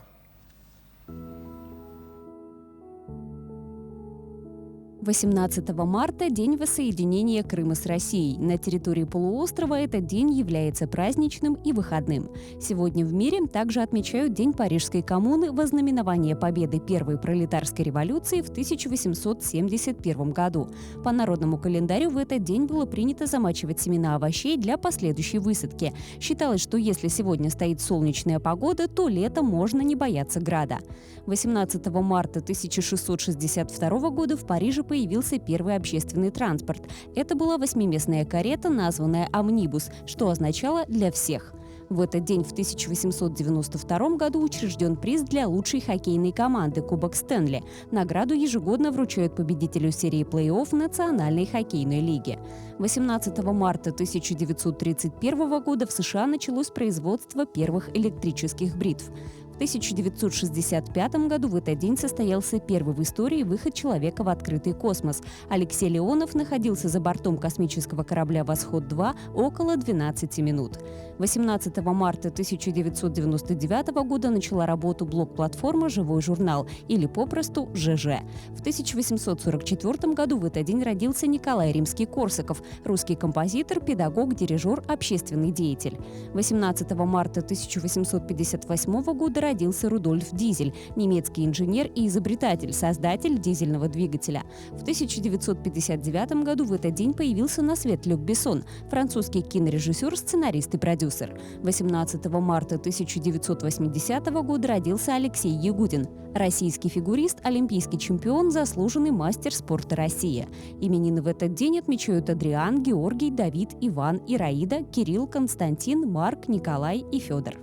18 марта – день воссоединения Крыма с Россией. На территории полуострова этот день является праздничным и выходным. Сегодня в мире также отмечают День Парижской коммуны во знаменование победы Первой пролетарской революции в 1871 году. По народному календарю в этот день было принято замачивать семена овощей для последующей высадки. Считалось, что если сегодня стоит солнечная погода, то летом можно не бояться града. 18 марта 1662 года в Париже появился первый общественный транспорт. Это была 8-местная карета, названная «Омнибус», что означало «для всех». В этот день в 1892 году учрежден приз для лучшей хоккейной команды Кубок Стэнли. Награду ежегодно вручают победителю серии плей-офф Национальной хоккейной лиги. 18 марта 1931 года в США началось производство первых электрических бритв. В 1965 году в этот день состоялся первый в истории выход человека в открытый космос. Алексей Леонов находился за бортом космического корабля «Восход-2» около 12 минут. 18 марта 1999 года начала работу блок-платформа «Живой журнал» или попросту ЖЖ. В 1844 году в этот день родился Николай Римский-Корсаков, русский композитор, педагог, дирижер, общественный деятель. 18 марта 1858 года родился Рудольф Дизель, немецкий инженер и изобретатель, создатель дизельного двигателя. В 1959 году в этот день появился на свет Люк Бессон, французский кинорежиссер, сценарист и продюсер. 18 марта 1980 года родился Алексей Ягудин, российский фигурист, олимпийский чемпион, заслуженный мастер спорта России. Именины в этот день отмечают Адриан, Георгий, Давид, Иван, Ираида, Кирилл, Константин, Марк, Николай и Федор.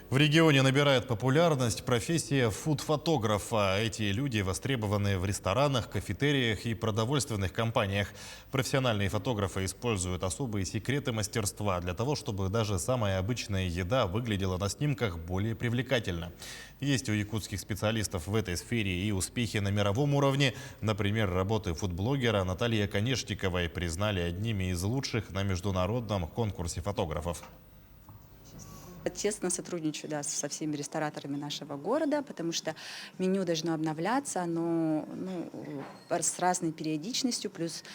В регионе набирает популярность профессия фуд-фотографа. Эти люди востребованы в ресторанах, кафетериях и продовольственных компаниях. Профессиональные фотографы используют особые секреты мастерства для того, чтобы даже самая обычная еда выглядела на снимках более привлекательно. Есть у якутских специалистов в этой сфере и успехи на мировом уровне. Например, работы фудблогера Натальи Конешниковой признали одними из лучших на международном конкурсе фотографов. Тесно сотрудничаю со всеми рестораторами нашего города, потому что меню должно обновляться, но с разной периодичностью, плюс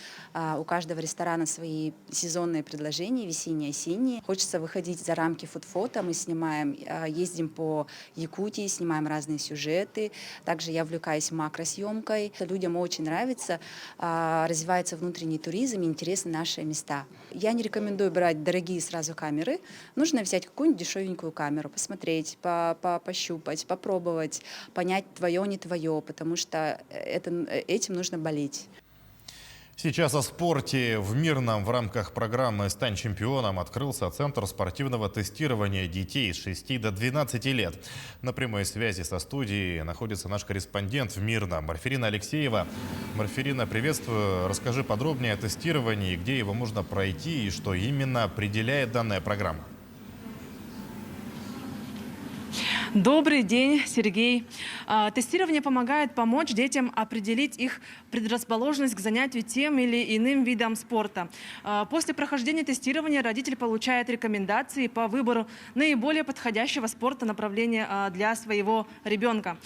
у каждого ресторана свои сезонные предложения, весенние, осенние. Хочется выходить за рамки фуд-фото, мы снимаем, ездим по Якутии, снимаем разные сюжеты. Также я увлекаюсь макросъемкой. Людям очень нравится, развивается внутренний туризм, интересны наши места. Я не рекомендую брать дорогие сразу камеры, нужно взять какую-нибудь дешевую ультрафиолетовую камеру, посмотреть, пощупать, попробовать, понять, твое, не твое, потому что этим нужно болеть. Сейчас о спорте. В Мирном в рамках программы «Стань чемпионом» открылся Центр спортивного тестирования детей с 6 до 12 лет. На прямой связи со студией находится наш корреспондент в Мирном Марфирина Алексеева. Марфирина, приветствую. Расскажи подробнее о тестировании, где его можно пройти и что именно определяет данная программа. Добрый день, Сергей. Тестирование помогает помочь детям определить их предрасположенность к занятию тем или иным видом спорта. После прохождения тестирования родитель получает рекомендации по выбору наиболее подходящего спорта направления для своего ребенка.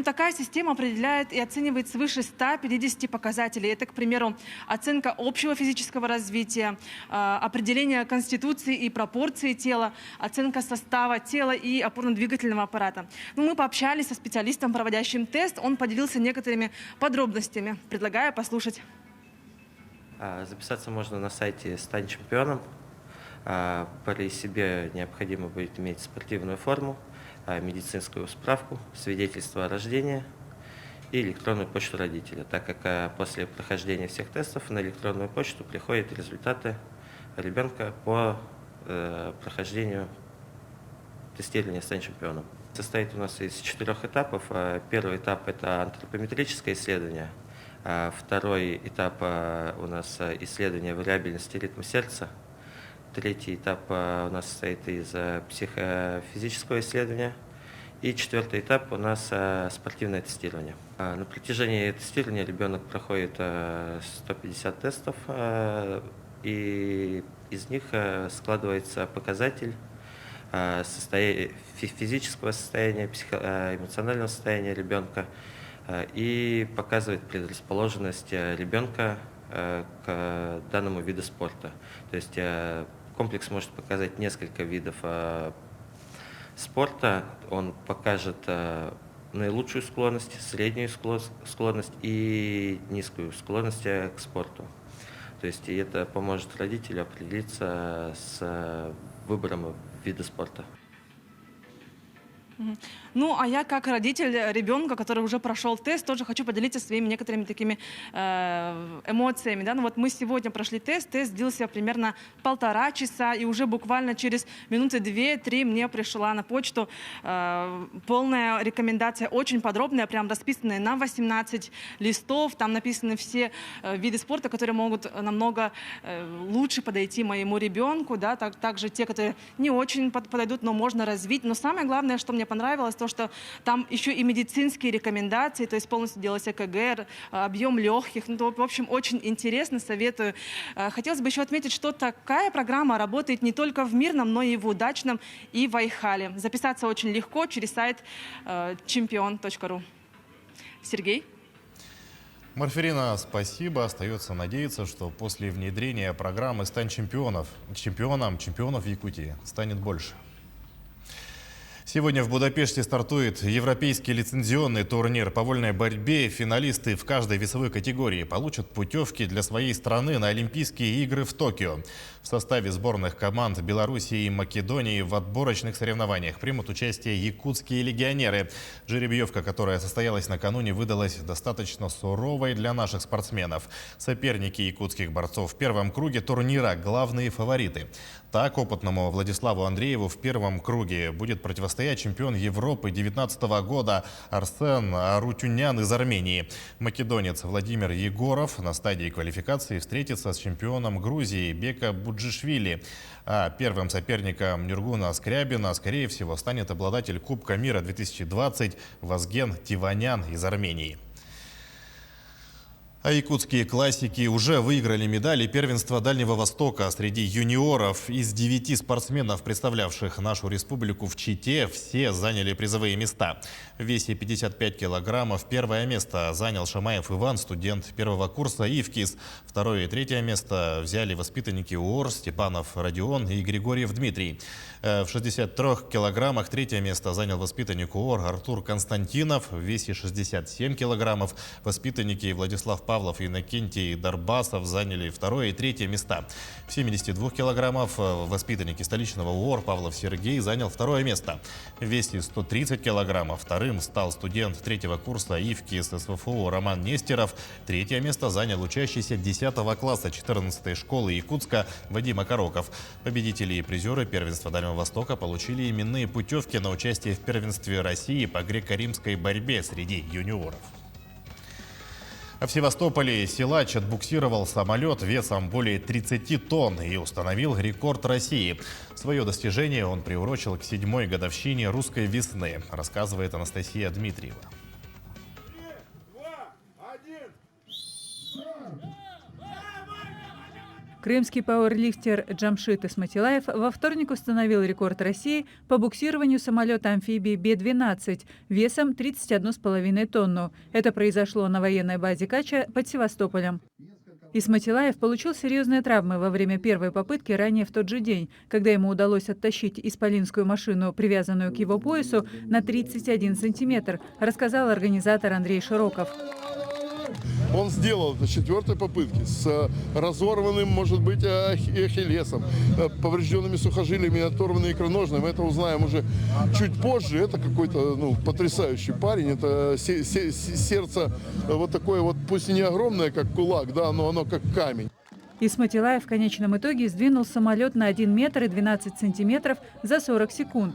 Такая система определяет и оценивает свыше 150 показателей. Это, к примеру, оценка общего физического развития, определение конституции и пропорции тела, оценка состава тела и опорно-двигательного аппарата. Мы пообщались со специалистом, проводящим тест. Он поделился некоторыми подробностями. Предлагаю послушать. Записаться можно на сайте «Стань чемпионом». При себе необходимо будет иметь спортивную форму, медицинскую справку, свидетельство о рождении и электронную почту родителя, так как после прохождения всех тестов на электронную почту приходят результаты ребенка по прохождению тестирования «Стань чемпионом». Состоит у нас из 4 этапов. Первый этап – это антропометрическое исследование. Второй этап у нас исследование вариабельности ритма сердца. Третий этап у нас состоит из психофизического исследования. И 4-й этап у нас спортивное тестирование. На протяжении тестирования ребенок проходит 150 тестов, и из них складывается показатель физического состояния, эмоционального состояния ребенка и показывает предрасположенность ребенка к данному виду спорта. То есть комплекс может показать несколько видов спорта. Он покажет наилучшую склонность, среднюю склонность и низкую склонность к спорту. То есть и это поможет родителю определиться с выбором вида спорта. А я, как родитель ребенка, который уже прошел тест, тоже хочу поделиться своими некоторыми такими эмоциями. Мы сегодня прошли тест длился примерно 1,5 часа, и уже буквально через минуты 2-3 мне пришла на почту полная рекомендация, очень подробная, прям расписанная на 18 листов. Там написаны все виды спорта, которые могут намного лучше подойти моему ребенку, также те, которые не очень подойдут, но можно развить. Но самое главное, что мне понравилось, то, что там еще и медицинские рекомендации, то есть полностью делалось ЭКГ, объем легких. В общем, очень интересно, советую. Хотелось бы еще отметить, что такая программа работает не только в Мирном, но и в Удачном и в Айхале. Записаться очень легко через сайт champion.ru. Сергей? Марфирина, спасибо. Остается надеяться, что после внедрения программы «Стань чемпионом» чемпионов в Якутии станет больше. Сегодня в Будапеште стартует европейский лицензионный турнир по вольной борьбе. Финалисты в каждой весовой категории получат путевки для своей страны на Олимпийские игры в Токио. В составе сборных команд Белоруссии и Македонии в отборочных соревнованиях примут участие якутские легионеры. Жеребьевка, которая состоялась накануне, выдалась достаточно суровой для наших спортсменов. Соперники якутских борцов в первом круге турнира – главные фавориты. Так, опытному Владиславу Андрееву в первом круге будет противостоять чемпион Европы 2019 года Арсен Арутюнян из Армении. Македонец Владимир Егоров на стадии квалификации встретится с чемпионом Грузии Бека Буджишвили. А первым соперником Нюргуна Скрябина, скорее всего, станет обладатель Кубка мира 2020 Вазген Тиванян из Армении. А якутские классики уже выиграли медали первенства Дальнего Востока. Среди юниоров из 9 спортсменов, представлявших нашу республику в Чите, все заняли призовые места. В весе 55 килограммов первое место занял Шамаев Иван, студент первого курса ИФКИС. Второе и третье место взяли воспитанники УОР Степанов Родион и Григорьев Дмитрий. В 63 килограммах третье место занял воспитанник УОР Артур Константинов. В весе 67 килограммов воспитанники Владислав Павлов Павлов и Иннокентий Дарбасов заняли 2-е и 3-е места. В 72 килограммов воспитанники столичного УОР Павлов Сергей занял 2-е место. В весе 130 килограммов 2-м стал студент 3-го курса ИФКИ ССФУ Роман Нестеров. 3-е место занял учащийся 10 класса 14-й школы Якутска Вадим Окороков. Победители и призеры первенства Дальнего Востока получили именные путевки на участие в первенстве России по греко-римской борьбе среди юниоров. А в Севастополе силач отбуксировал самолет весом более 30 тонн и установил рекорд России. Свое достижение он приурочил к 7-й годовщине русской весны, рассказывает Анастасия Дмитриева. Крымский пауэрлифтер Джамшит Исматилаев во вторник установил рекорд России по буксированию самолета-амфибии Б-12 весом 31,5 тонну. Это произошло на военной базе Кача под Севастополем. Исматилаев получил серьезные травмы во время первой попытки ранее в тот же день, когда ему удалось оттащить исполинскую машину, привязанную к его поясу, на 31 сантиметр, рассказал организатор Андрей Широков. Он сделал это с 4-й попытки, с разорванным, может быть, ахиллесом, поврежденными сухожилиями, оторванной икроножной. Мы это узнаем уже чуть позже. Это какой-то потрясающий парень. Это сердце вот такое вот, пусть и не огромное, как кулак, да, но оно как камень. Исматилаев в конечном итоге сдвинул самолет на 1 метр и 12 сантиметров за 40 секунд.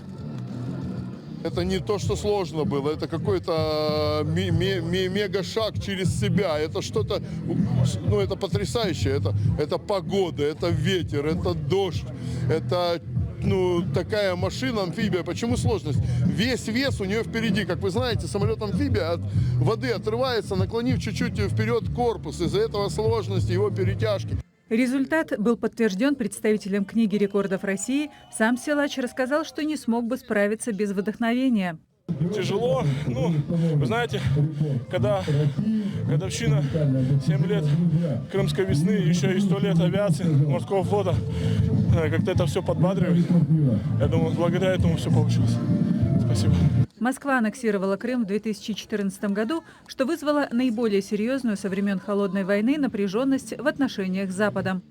Это не то, что сложно было, это какой-то мега-шаг через себя. Это что-то, это потрясающее. Это погода, это ветер, это дождь, это такая машина, амфибия. Почему сложность? Весь вес у нее впереди. Как вы знаете, самолет-амфибия от воды отрывается, наклонив чуть-чуть вперед корпус. Из-за этого сложность его перетяжки. Результат был подтвержден представителем книги рекордов России. Сам силач рассказал, что не смог бы справиться без вдохновения. Тяжело. Вы знаете, когда годовщина 7 лет Крымской весны, еще и 100 лет авиации, морского флота, как-то это все подбадривает. Я думаю, благодаря этому все получилось. Спасибо. Москва аннексировала Крым в 2014 году, что вызвало наиболее серьезную со времен Холодной войны напряженность в отношениях с Западом.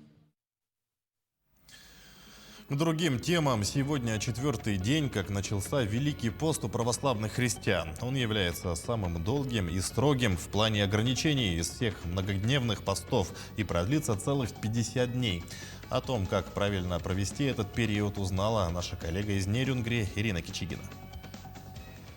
К другим темам. Сегодня 4-й день, как начался Великий пост у православных христиан. Он является самым долгим и строгим в плане ограничений из всех многодневных постов и продлится целых 50 дней. О том, как правильно провести этот период, узнала наша коллега из Нерюнгри Ирина Кичигина.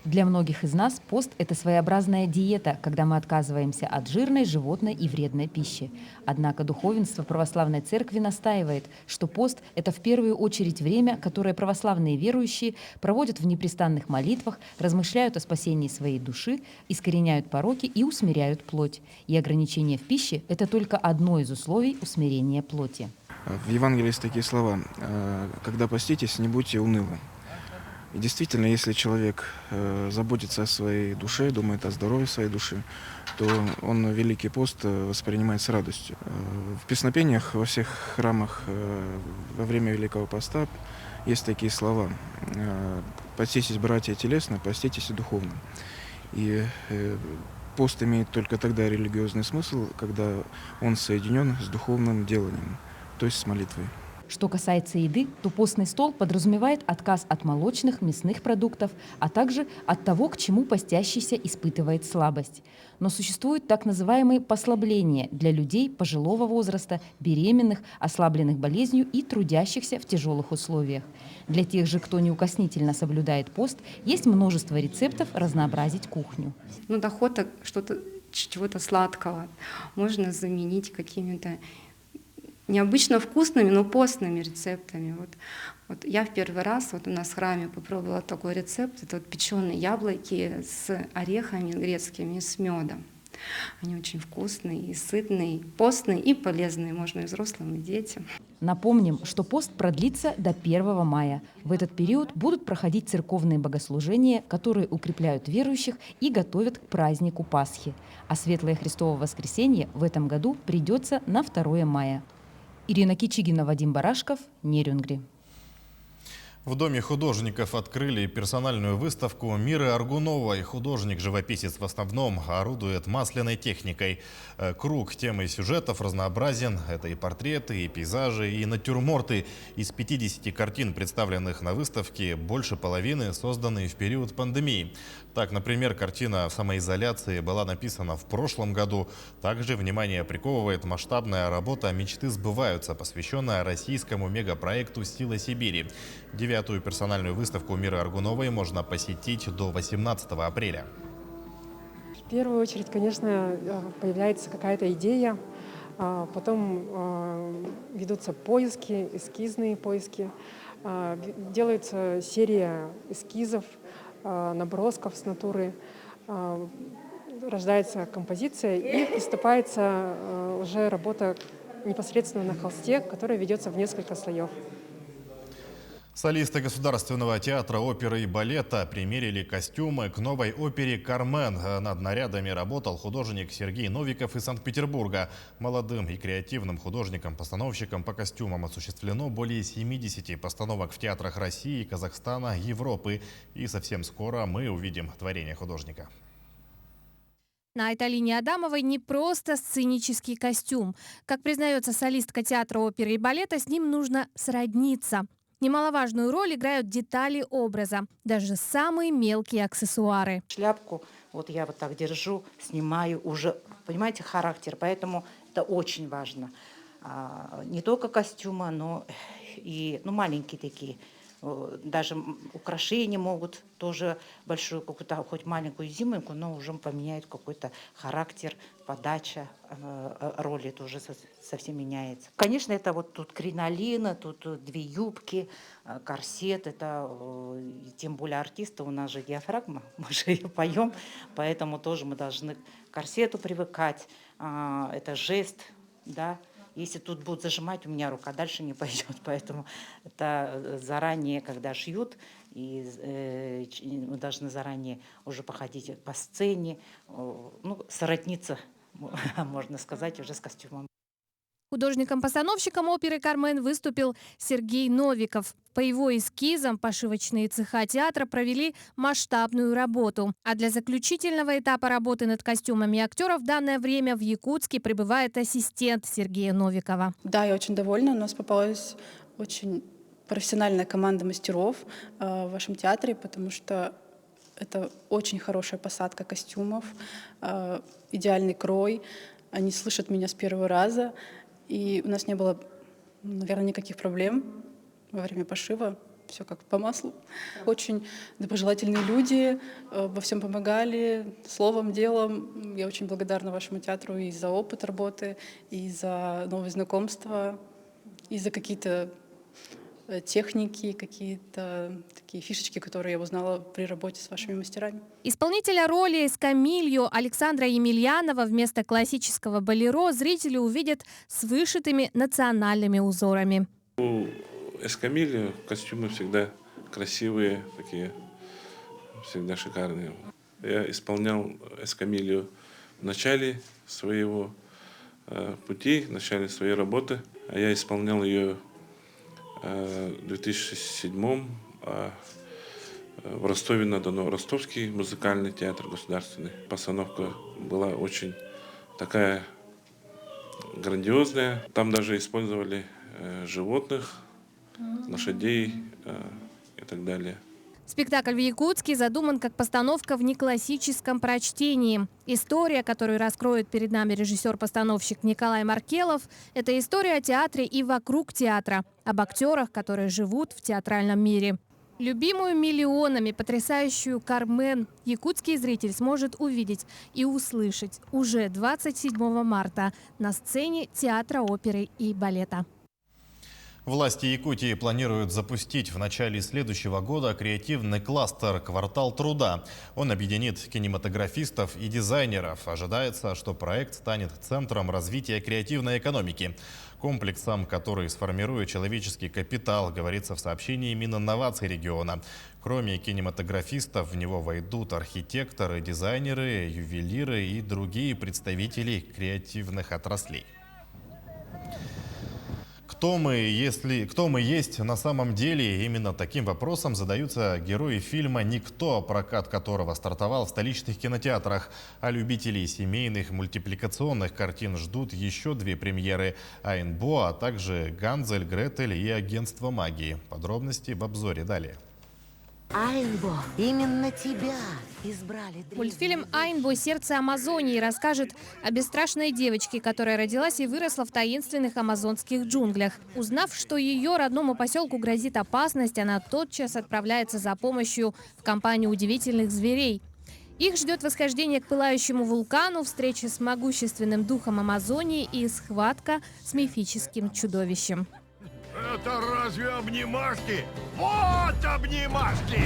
Для многих из нас пост – это своеобразная диета, когда мы отказываемся от жирной, животной и вредной пищи. Однако духовенство православной церкви настаивает, что пост – это в первую очередь время, которое православные верующие проводят в непрестанных молитвах, размышляют о спасении своей души, искореняют пороки и усмиряют плоть. И ограничение в пище – это только одно из условий усмирения плоти. В Евангелии есть такие слова: «Когда поститесь, не будьте унылы». И действительно, если человек заботится о своей душе, думает о здоровье своей души, то он Великий пост воспринимает с радостью. В песнопениях во всех храмах во время Великого поста есть такие слова: «Поститесь, братья, телесно, поститесь и духовно». И пост имеет только тогда религиозный смысл, когда он соединен с духовным деланием, то есть с молитвой. Что касается еды, то постный стол подразумевает отказ от молочных, мясных продуктов, а также от того, к чему постящийся испытывает слабость. Но существуют так называемые послабления для людей пожилого возраста, беременных, ослабленных болезнью и трудящихся в тяжелых условиях. Для тех же, кто неукоснительно соблюдает пост, есть множество рецептов разнообразить кухню. Охота чего-то сладкого можно заменить какими-то необычно вкусными, но постными рецептами. Вот я в первый раз у нас в храме попробовала такой рецепт. Это печеные яблоки с орехами грецкими, с медом. Они очень вкусные и сытные, постные и полезные, можно и взрослым, и детям. Напомним, что пост продлится до 1 мая. В этот период будут проходить церковные богослужения, которые укрепляют верующих и готовят к празднику Пасхи. А Светлое Христово воскресенье в этом году придется на 2 мая. Ирина Кичигина, Вадим Барашков, Нерюнгри. В Доме художников открыли персональную выставку Миры Аргуновой. Художник-живописец в основном орудует масляной техникой. Круг тем и сюжетов разнообразен. Это и портреты, и пейзажи, и натюрморты. Из 50 картин, представленных на выставке, больше половины созданы в период пандемии. Так, например, картина в самоизоляции была написана в прошлом году. Также внимание приковывает масштабная работа «Мечты сбываются», посвященная российскому мегапроекту «Сила Сибири». 9-ю персональную выставку Миры Аргуновой можно посетить до 18 апреля. В первую очередь, конечно, появляется какая-то идея, потом ведутся поиски, эскизные поиски, делается серия эскизов, набросков с натуры, рождается композиция и приступается уже работа непосредственно на холсте, которая ведется в несколько слоев. Солисты Государственного театра оперы и балета примерили костюмы к новой опере «Кармен». Над нарядами работал художник Сергей Новиков из Санкт-Петербурга. Молодым и креативным художникам-постановщикам по костюмам осуществлено более 70 постановок в театрах России, Казахстана, Европы. И совсем скоро мы увидим творение художника. На Айталине Адамовой не просто сценический костюм. Как признается солистка театра оперы и балета, с ним нужно сродниться. Немаловажную роль играют детали образа, даже самые мелкие аксессуары. Шляпку вот я вот так держу, снимаю уже, понимаете, характер, поэтому это очень важно. Не только костюма, но и маленькие такие. Даже украшения могут тоже большую какую-то, хоть маленькую изюминку, но уже поменяют какой-то характер, подача роли тоже совсем меняется. Конечно, это вот тут кринолин, тут две юбки, корсет, это тем более артисты, у нас же диафрагма, мы же ее поем, поэтому тоже мы должны к корсету привыкать, это жест, да. Если тут будут зажимать, у меня рука дальше не пойдет. Поэтому это заранее, когда шьют, и мы должны заранее уже походить по сцене, сродниться, можно сказать, уже с костюмом. Художником-постановщиком оперы «Кармен» выступил Сергей Новиков. По его эскизам пошивочные цеха театра провели масштабную работу. А для заключительного этапа работы над костюмами актеров в данное время в Якутске пребывает ассистент Сергея Новикова. Да, я очень довольна. У нас попалась очень профессиональная команда мастеров в вашем театре, потому что это очень хорошая посадка костюмов, идеальный крой. Они слышат меня с первого раза. И у нас не было, наверное, никаких проблем во время пошива. Все как по маслу. Очень доброжелательные люди, во всем помогали, словом, делом. Я очень благодарна вашему театру и за опыт работы, и за новые знакомства, и за какие-то техники, какие-то такие фишечки, которые я узнала при работе с вашими мастерами. Исполнителя роли Эскамилью Александра Емельянова вместо классического болеро зрители увидят с вышитыми национальными узорами. У Эскамилью костюмы всегда красивые, такие, всегда шикарные. Я исполнял Эскамилью в начале своего пути, в начале своей работы. Я исполнял ее в 2007 в Ростове-на-Дону, Ростовский музыкальный театр государственный. Постановка была очень такая грандиозная. Там даже использовали животных, лошадей и так далее. Спектакль в Якутске задуман как постановка в неклассическом прочтении. История, которую раскроет перед нами режиссер-постановщик Николай Маркелов, это история о театре и вокруг театра, об актерах, которые живут в театральном мире. Любимую миллионами потрясающую «Кармен» якутский зритель сможет увидеть и услышать уже 27 марта на сцене Театра оперы и балета. Власти Якутии планируют запустить в начале следующего года креативный кластер «Квартал труда». Он объединит кинематографистов и дизайнеров. Ожидается, что проект станет центром развития креативной экономики. Комплексом, который сформирует человеческий капитал, говорится в сообщении Мининноваций региона. Кроме кинематографистов, в него войдут архитекторы, дизайнеры, ювелиры и другие представители креативных отраслей. кто мы есть на самом деле? Именно таким вопросом задаются герои фильма «Никто», прокат которого стартовал в столичных кинотеатрах. А любителей семейных мультипликационных картин ждут еще 2 премьеры «Айнбо», а также «Ганзель, Гретель» и «Агентство магии». Подробности в обзоре далее. Айнбо, именно тебя избрали. Мультфильм «Айнбо. Сердце Амазонии» расскажет о бесстрашной девочке, которая родилась и выросла в таинственных амазонских джунглях. Узнав, что ее родному поселку грозит опасность, она тотчас отправляется за помощью в компанию удивительных зверей. Их ждет восхождение к пылающему вулкану, встреча с могущественным духом Амазонии и схватка с мифическим чудовищем. Это разве обнимашки? Вот обнимашки!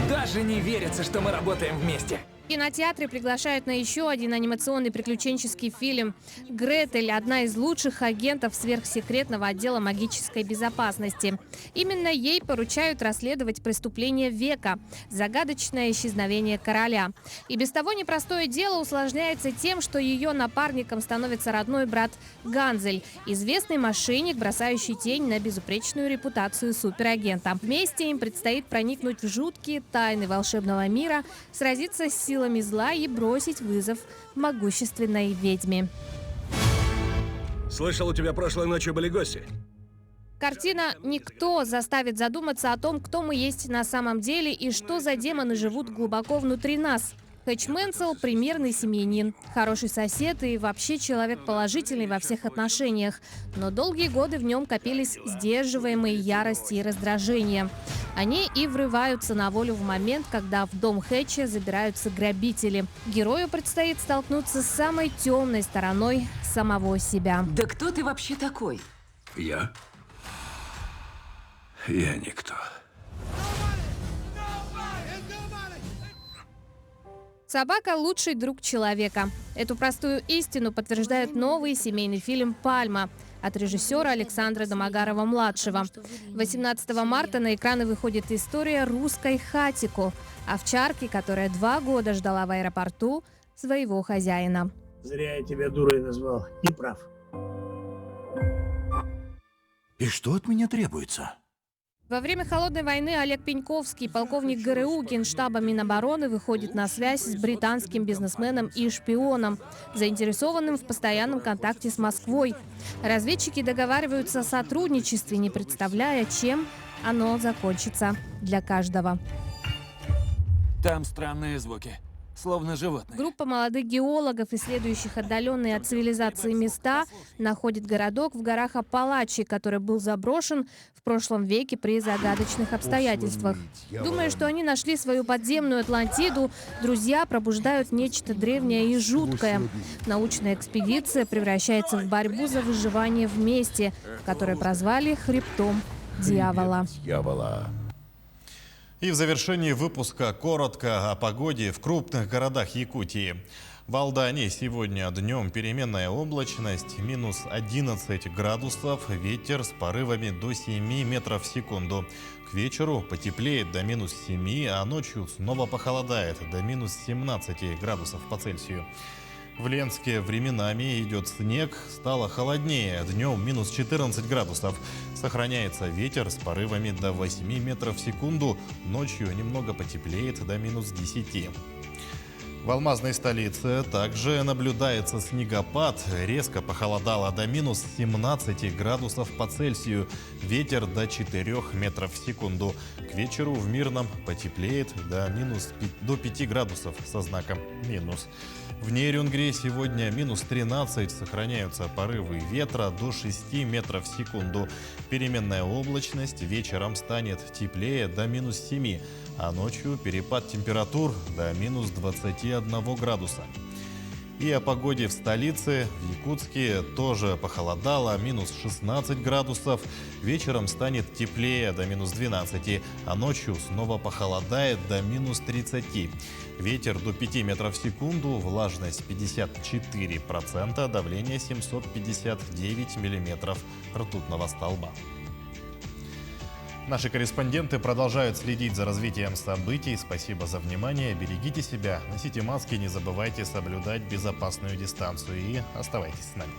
Даже не верится, что мы работаем вместе. Кинотеатры приглашают на еще один анимационный приключенческий фильм. Гретель – одна из лучших агентов сверхсекретного отдела магической безопасности. Именно ей поручают расследовать преступление века – загадочное исчезновение короля. И без того непростое дело усложняется тем, что ее напарником становится родной брат Ганзель – известный мошенник, бросающий тень на безупречную репутацию суперагента. Вместе им предстоит проникнуть в жуткие тайны волшебного мира, сразиться с силами зла и бросить вызов могущественной ведьме. Слышал, у тебя прошлой ночью были гости? Картина «Никто» заставит задуматься о том, кто мы есть на самом деле и что за демоны живут глубоко внутри нас. Хэтч Менсел – примерный семьянин, хороший сосед и вообще человек положительный во всех отношениях. Но долгие годы в нем копились сдерживаемые ярости и раздражения. Они и врываются на волю в момент, когда в дом Хэтча забираются грабители. Герою предстоит столкнуться с самой темной стороной самого себя. Да кто ты вообще такой? Я никто. Собака – лучший друг человека. Эту простую истину подтверждает новый семейный фильм «Пальма» от режиссера Александра Домогарова-младшего. 18 марта на экраны выходит история русской Хатико – овчарки, которая 2 года ждала в аэропорту своего хозяина. Зря я тебя дурой назвал. Не прав. И что от меня требуется? Во время Холодной войны Олег Пеньковский, полковник ГРУ Генштаба Минобороны, выходит на связь с британским бизнесменом и шпионом, заинтересованным в постоянном контакте с Москвой. Разведчики договариваются о сотрудничестве, не представляя, чем оно закончится для каждого. Там странные звуки, словно животные. Группа молодых геологов, исследующих отдаленные от цивилизации места, находит городок в горах Апалачи, который был заброшен в прошлом веке при загадочных обстоятельствах. Думая, что они нашли свою подземную Атлантиду, друзья пробуждают нечто древнее и жуткое. Научная экспедиция превращается в борьбу за выживание вместе, которую прозвали «Хребтом дьявола». И в завершении выпуска коротко о погоде в крупных городах Якутии. В Алдане сегодня днем переменная облачность, минус 11 градусов, ветер с порывами до 7 метров в секунду. К вечеру потеплеет до минус 7, а ночью снова похолодает до минус 17 градусов по Цельсию. В Ленске временами идет снег, стало холоднее, днем минус 14 градусов. Сохраняется ветер с порывами до 8 метров в секунду, ночью немного потеплеет до минус 10. В алмазной столице также наблюдается снегопад, резко похолодало до минус 17 градусов по Цельсию, ветер до 4 метров в секунду. К вечеру в Мирном потеплеет до 5 градусов со знаком минус. В Нерюнгре сегодня минус 13, сохраняются порывы ветра до 6 метров в секунду. Переменная облачность, вечером станет теплее до минус 7, а ночью перепад температур до минус 21 градуса. И о погоде в столице, в Якутске, тоже похолодало, минус 16 градусов. Вечером станет теплее до минус 12, а ночью снова похолодает до минус 30. Ветер до 5 метров в секунду, влажность 54%, давление 759 миллиметров ртутного столба. Наши корреспонденты продолжают следить за развитием событий. Спасибо за внимание. Берегите себя, носите маски, не забывайте соблюдать безопасную дистанцию и оставайтесь с нами.